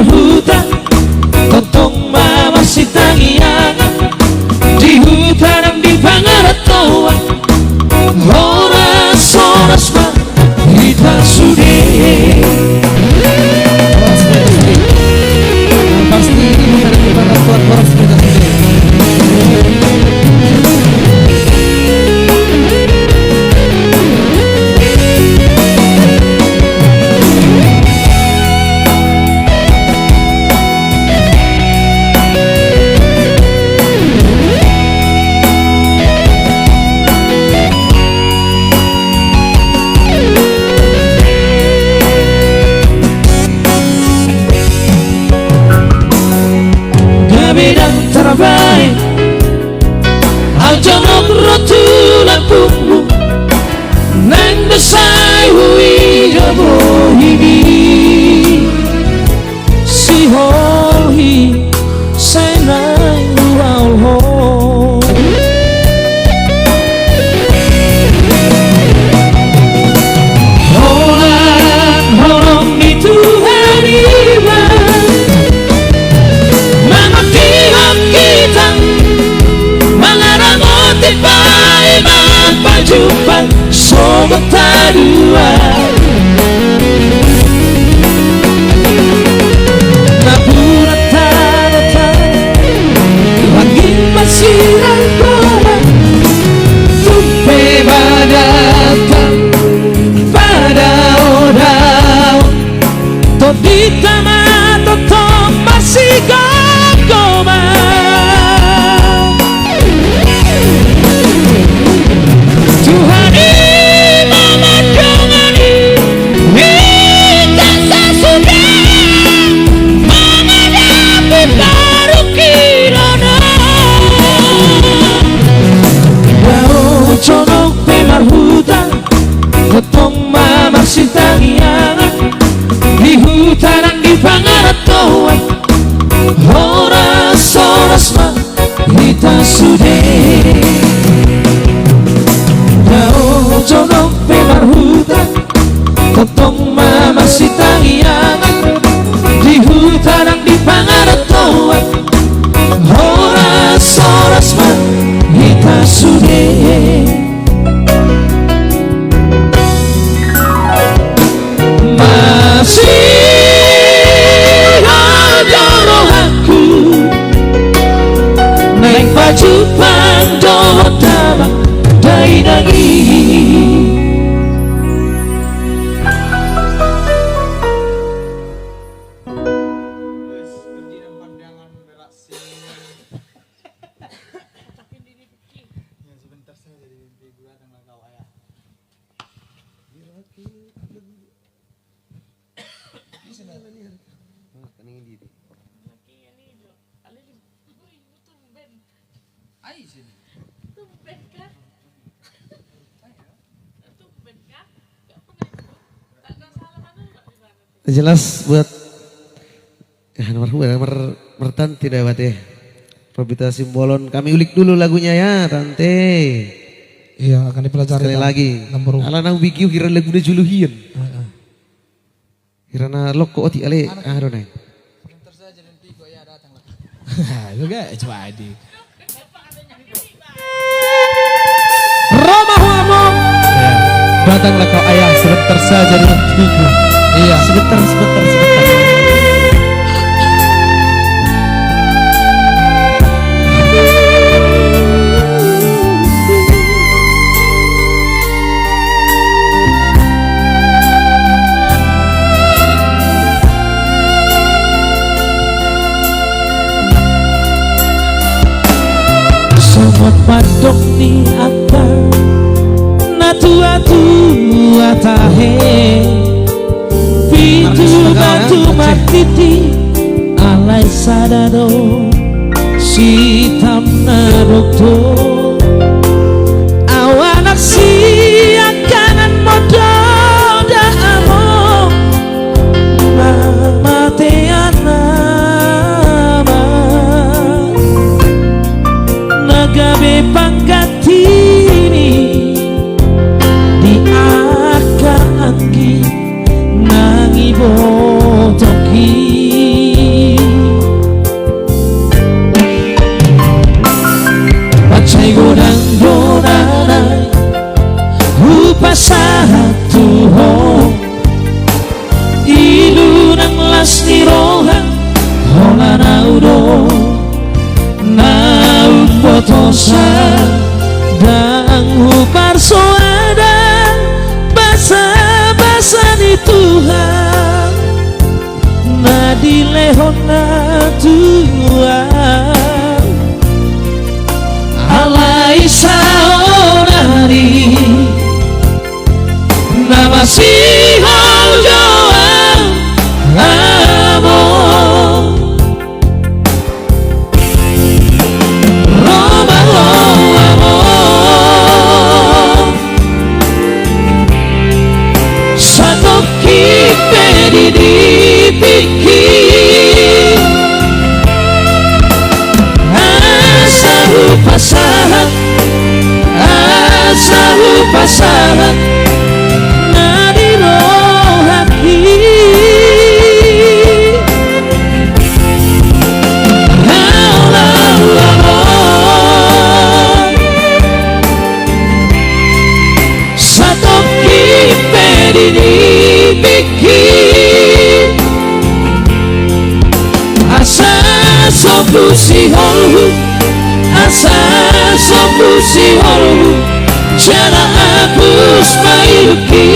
Hutan, totong mama si tangiangan di hutan di pangaratoan horas mah kita sudah Pasti ini bukan di pangaratoan horas kita sudah. terbaik Aljonok rotulan pungmu Neng desai hui jabo hibi Si holhi senai uau ho Holan holong itu hariman Jumpa sobat tadua Napura tanata Langit masih ranggolan Tupe badatan Pada odao Tondita matotong masih ganggoman Tuhan memandangani kita sesudah menghadapi baru kirana Bau conok pemar hutan Ketong mamar sintangiangan Di hutanan di pangaratoan Horas mah kita sudah Jono pemar hutan Totong mama si tangiangan Di hutan yang di pangaratoan Horas man kita sudah Masih ada rohaku Naik baju pandoh damang Dai nagi Jelas buat nomor mertan tidak buat ya Robita Simbolon. Kami ulik dulu lagunya ya, Tante. Iya, akan dipelajari. Sekali lagi. Lamborghini. Ala nang bikiu kira lagu na juluhian. Kira na loko oti ale. Nai. Itu gak coba di. Roma Huamong. Datanglah kau ayah sebentar saja di negeriku. Iya. Sebentar. Semut padok ni akar na tua tahe pitu batu matiti alai sadado sitam narokto awanak si akanan modo da amo mateana nagabe panggatini di anggi nangibotoki pacay godang donanay upasatu ho ilu ng lastirohan holanaudo naubotosa dan huparsoada basa-basa di Tuhan nadilehon na Tuhan alai saonari nama sihol joang amor Roma amor satu kipe di pikir asahu pasahan nadiro hati satu kipe dipikir asa sopusi holhu asa sopusi holhu jana hapus mayuki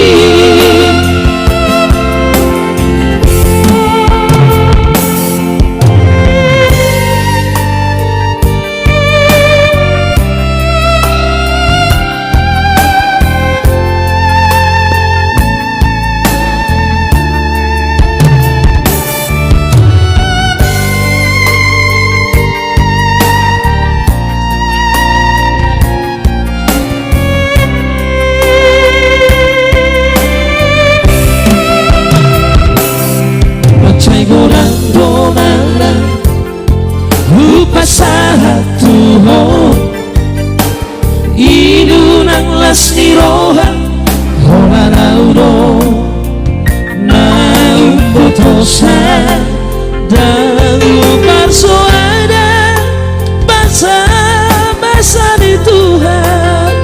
satu ho inunang lastirohan holanaudo naubotosa dan uparsoada basa-basa di Tuhan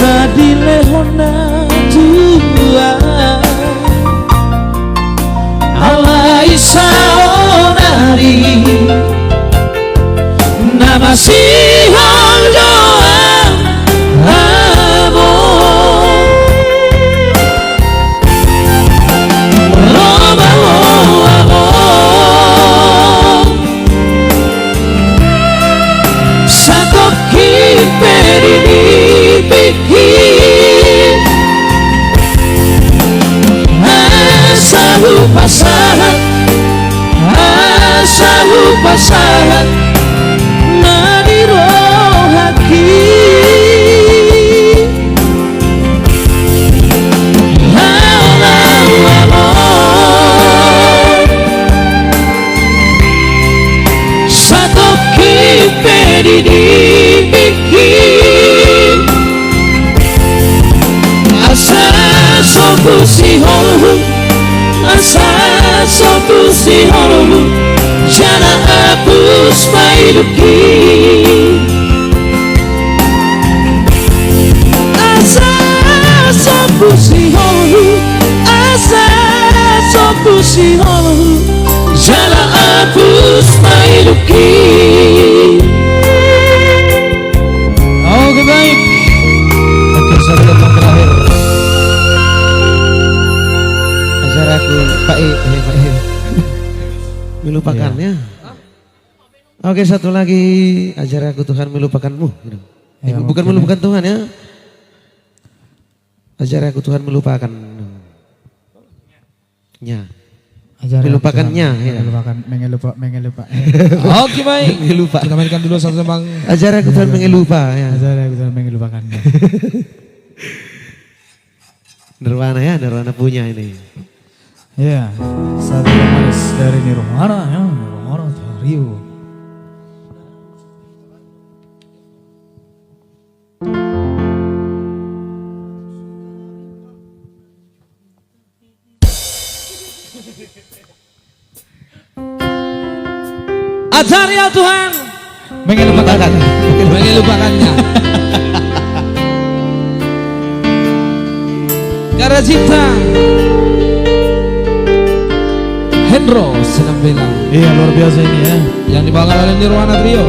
nadilehona Tuhan alai saonari nama sihol doang amor Roma amor satu kipe dipikir asahu pasahan nadiro haki satu kipe pusi holo asa so pusi holo jana apus maiduki asa so pusi holo asa so pusi holo jana apus maiduki. Oke baik. Oke, satu yang terakhir. Ajaranku Pak E. Melupakannya. Oke, satu lagi. Ajaranku Tuhan melupakanmu. Ya, Bukan oke, melupakan Tuhan ya. Ajaranku Tuhan melupakan. Nya. Melupakannya, ya. Mengelupa. Oke baik. Mengelupa. Kita mainkan dulu satu tembang. Ajaranku Tuhan mengelupa ya. Ajaranku Tuhan mengelupakannya. Nirwana punya ini. Ya, satu manis dari Nirwana ya, Nirwana Rio. Ajar ya Tuhan mengelupakannya. Karena cinta Hendro senang bilang. Iya, luar biasa ini ya. Yang dibawakan oleh Nirwana Trio.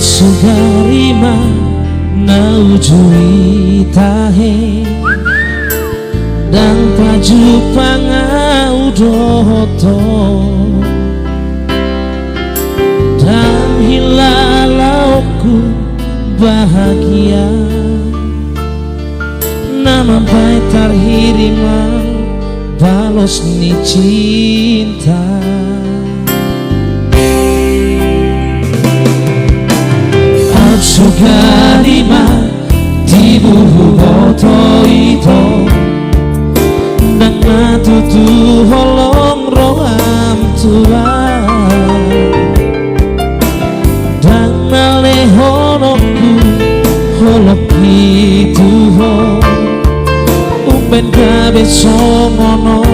Sugarima naujui tahe dan paju pangau doto dan hilalauku bahagia nama baik terhirima balos ni cinta. Sugarima di buhu boto itu dan matutu holong roham tua dan nalehonoku holok itu ho umben kabe songono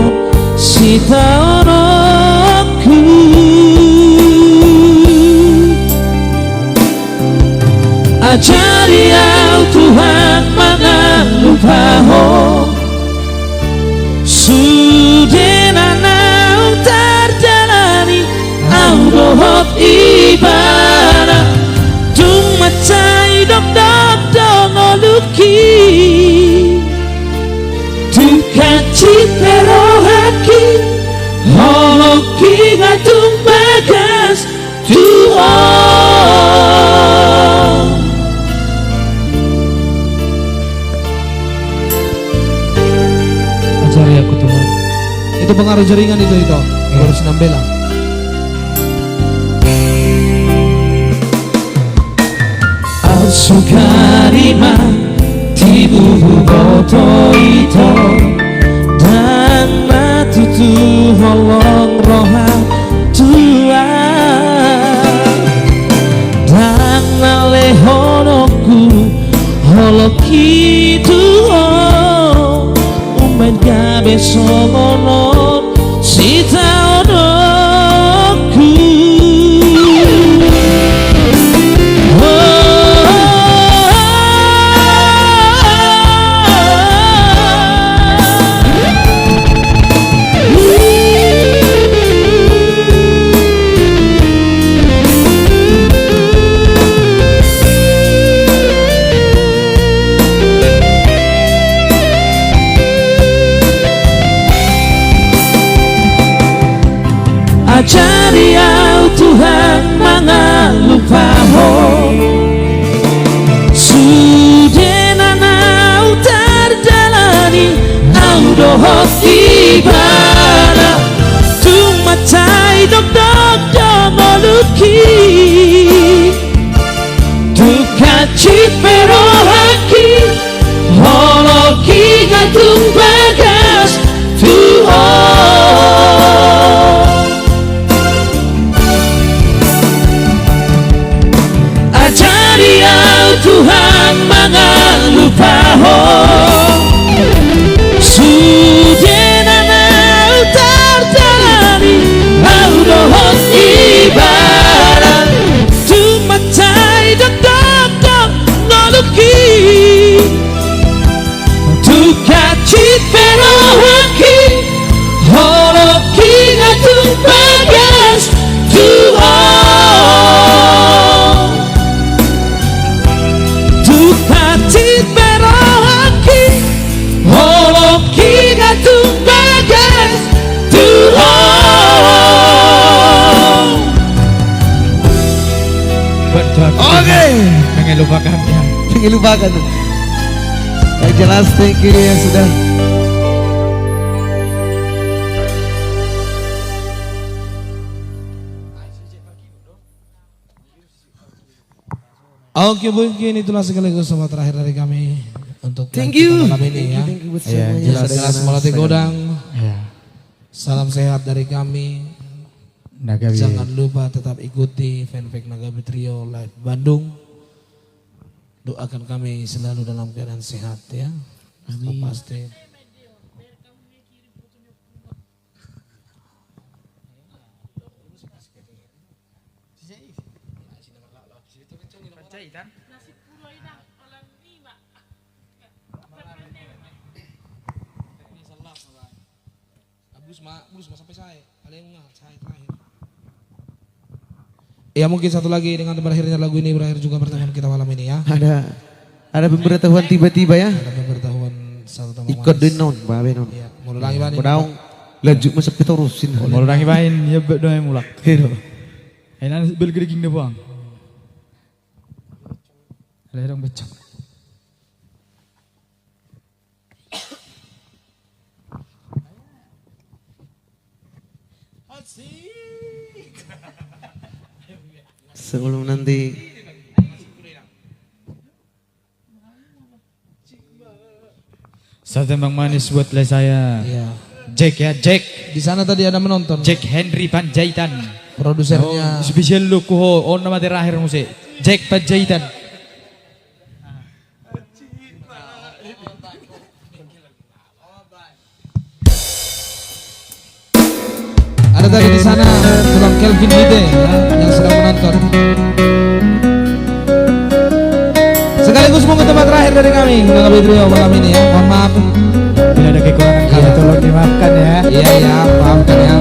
sita onoku. Ajari au Tuhan mana lupa ho Sudena nau terjalani au dohot ibadah Dung macai dok dong oluki Dukaci perohaki Holoki ngatung bagas Tuhan. Ajari aku Tuhan. Itu pengaruh jaringan itu harus nambela. Sukarima tibu boto itu dan matutu holong roha tua dan nalehonoku holoki tuho umben gabe songono sita onoku. Ajari au Tuhan mana lupa ho Sudena nau terjalani au dohot ibadah Tung macai dok oluki Dukaci perohaki Oke. Pengen lupakannya. Pengen lupakan. Yang jelas thank you yang sudah. Oke mungkin itulah sekaligus sama terakhir dari kami untuk Thank you. malam ini ya. Thank you buat Iya, semuanya. Jelas-jelas melatih godang. Ya. Salam sehat dari kami. Naga Jangan lupa tetap ikuti fanpage Nagabi Trio Live Bandung. Doakan kami selalu dalam keadaan sehat ya. Itu pasti. Nasi puro ini orang lima. Bus sampai saya. Paling enggak saya terakhir. Ya mungkin satu lagi dengan berakhirnya lagu ini berakhir juga pertemuan kita malam ini ya. Ada pemberitahuan tiba-tiba ya. Ada pemberitahuan satu teman Ikut denon, Pak Benon. Ya, mau lagi bani. Kudaung lanjut masuk kita urusin. Mau orang main ya doa yang mulak. Gitu. Enak bel geriging deh bang. Ada orang becok. Sebelum nanti Satu tembang manis buat saya. Iya. Jack ya, Jack. Di sana tadi ada menonton. Jack Henry Panjaitan. Produsernya. Spesial lu kuho on nama terakhir musik. Jack Panjaitan. Ada tadi di sana Tukang Kelvin Hide ya, yang sedang menonton. Sekaligus mau ke tempat terakhir dari kami Nagabi Trio malam ini ya. Mohon maaf. Bila ada kekurangan kami tolong dimaafkan ya. Iya ya, maafkan ya.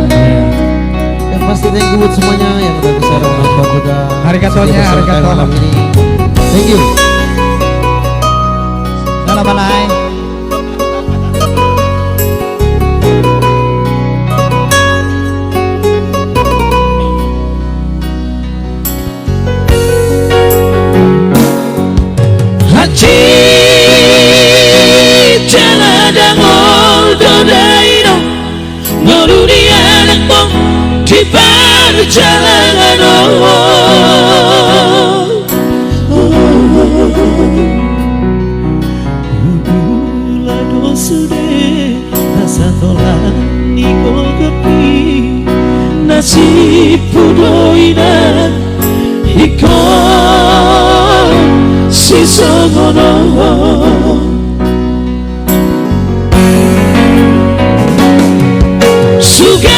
yang pasti thank you buat semuanya yang udah bisa menonton juga. Harikatonya, Sudah harikato. malam ini. Thank you. Salam balai. Haji jaladang oldodaino Noludianak mong di perjalanan Ulado sude nasatolan niko kepi Nasib pudoina iko si somono Sugari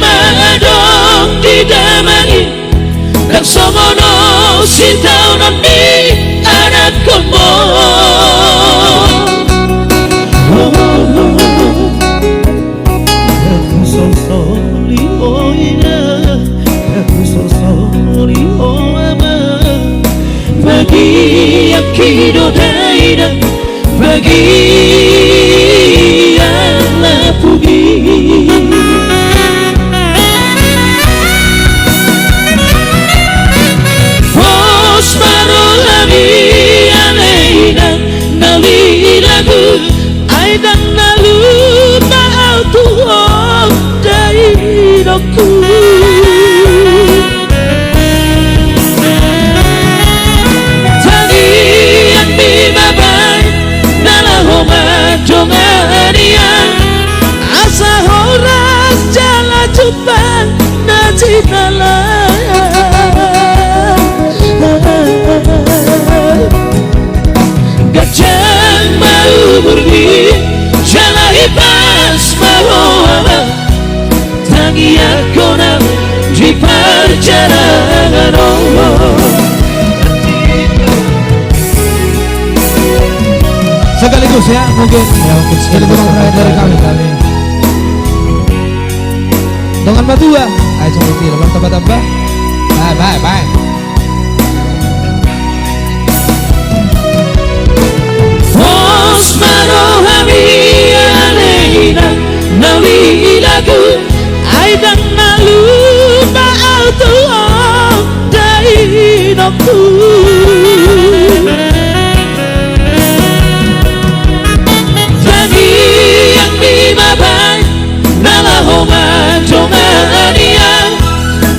madong didamani Dan somono si taunan ni anak komo Aku sosoli oina Aku sosoli oama Bagi yang kidodaina Bagi yang lapugi Pos marolami aleina Nalilagu Aidang nalu Maal tuong Dainoku Jongania asa horas jala jupan najitala gajah mau pergi jala ibas mau tangi akona di perjalanan Sekaligus ya mungkin ini tukang terakhir dari kami. Dengan Batua. Ayo coba film tambah-tambah. Bye. Os marohami aleina nawi lagu aidang nalu maal tuong pondokku. Tadi yang dimabai nalah homa jongania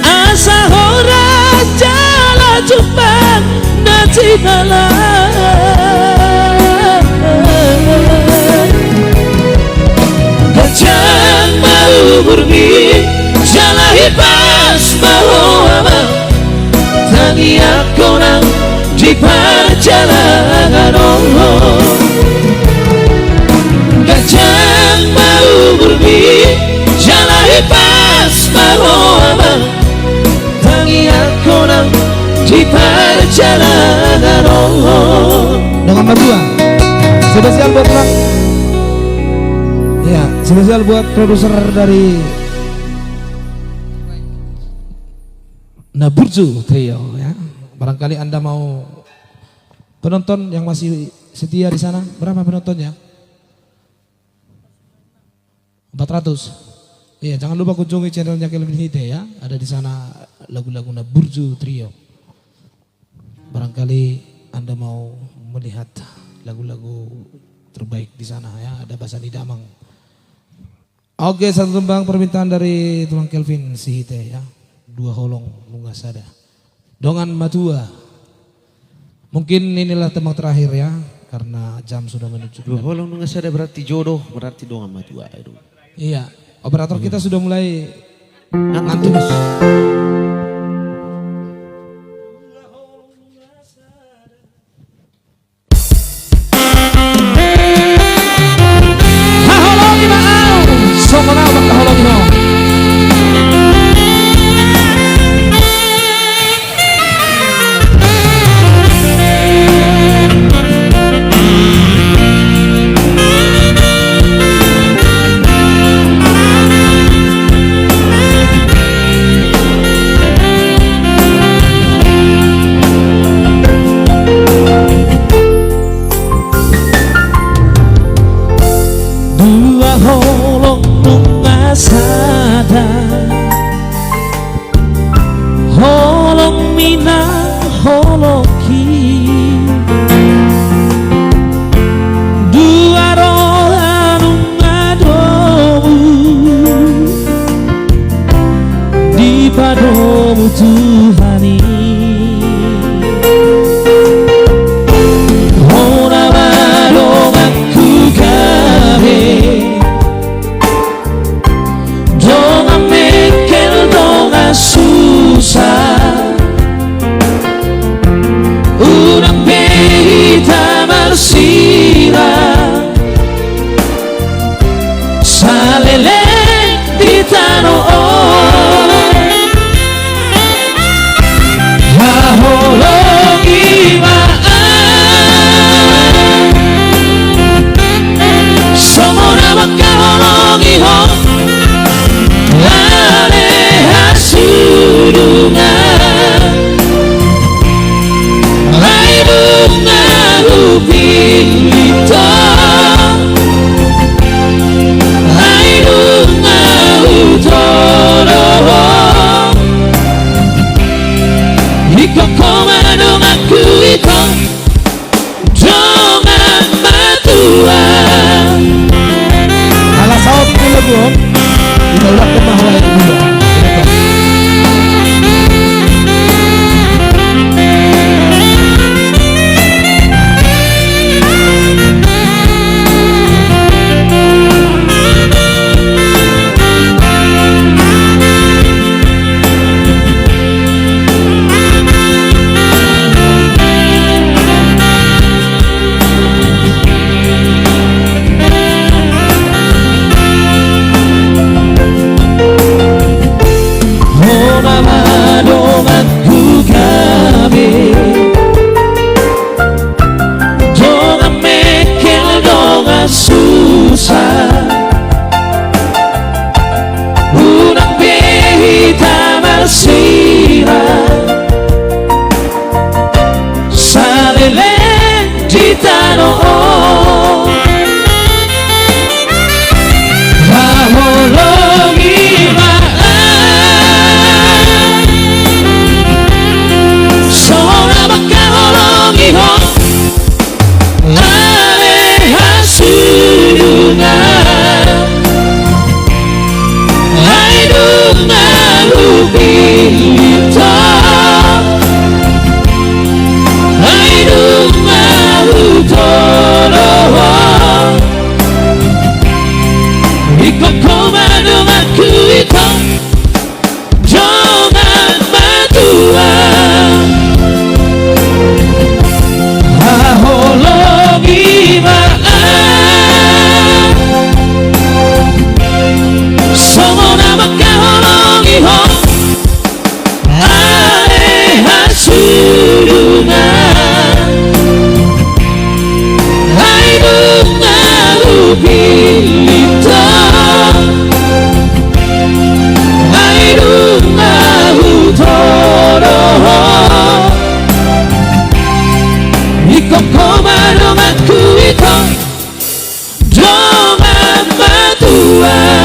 asa hora jala jumpa nanti Kacang mau bermi jalahi pas bahwa tadi aku nang di perjalanan Kacang mau bermi jalahi pas bahwa tadi aku nang di perjalanan Dengan berdua spesial buat orang. Ya, spesial buat produser dari Naburju Trio ya. Barangkali Anda mau penonton yang masih setia di sana, berapa penontonnya? 400. Iya, jangan lupa kunjungi channelnya Kelvin Hite ya. Ada di sana lagu-lagu Naburju Trio. Barangkali Anda mau melihat lagu-lagu terbaik di sana ya. Ada Bahasa Damang. Oke, satu tembang permintaan dari Tuan Kelvin Hite ya. Dua holong lungasada. Dongan matua. Mungkin inilah tembang terakhir ya. Karena jam sudah menuju. Dua holong lungasada berarti jodoh, berarti dongan matua. Iya, operator kita sudah mulai Ngantuk. Haholongi mau, somana bak haholongi mau. Holong mina holoki dua roh ngadomu di padomu Tuhani ora barong aku gawe donga mekel donga susah una pita marsira salele di tano haholongi maan somona makaholongi ho lale hasurungan hai bunga upito hai bunga utoro iko komano aku iko jangan matua Alas saot itu lagu. Kita udah ke bahwa itu dulu. So pilita Ai rumah utara Ikut komando aku itu Jangan matua Ahologi maaf Semona makahologi ho Ae hasurungan Ai rumah upilita Ai rumah utara Ikut komando matku itu Jangan matua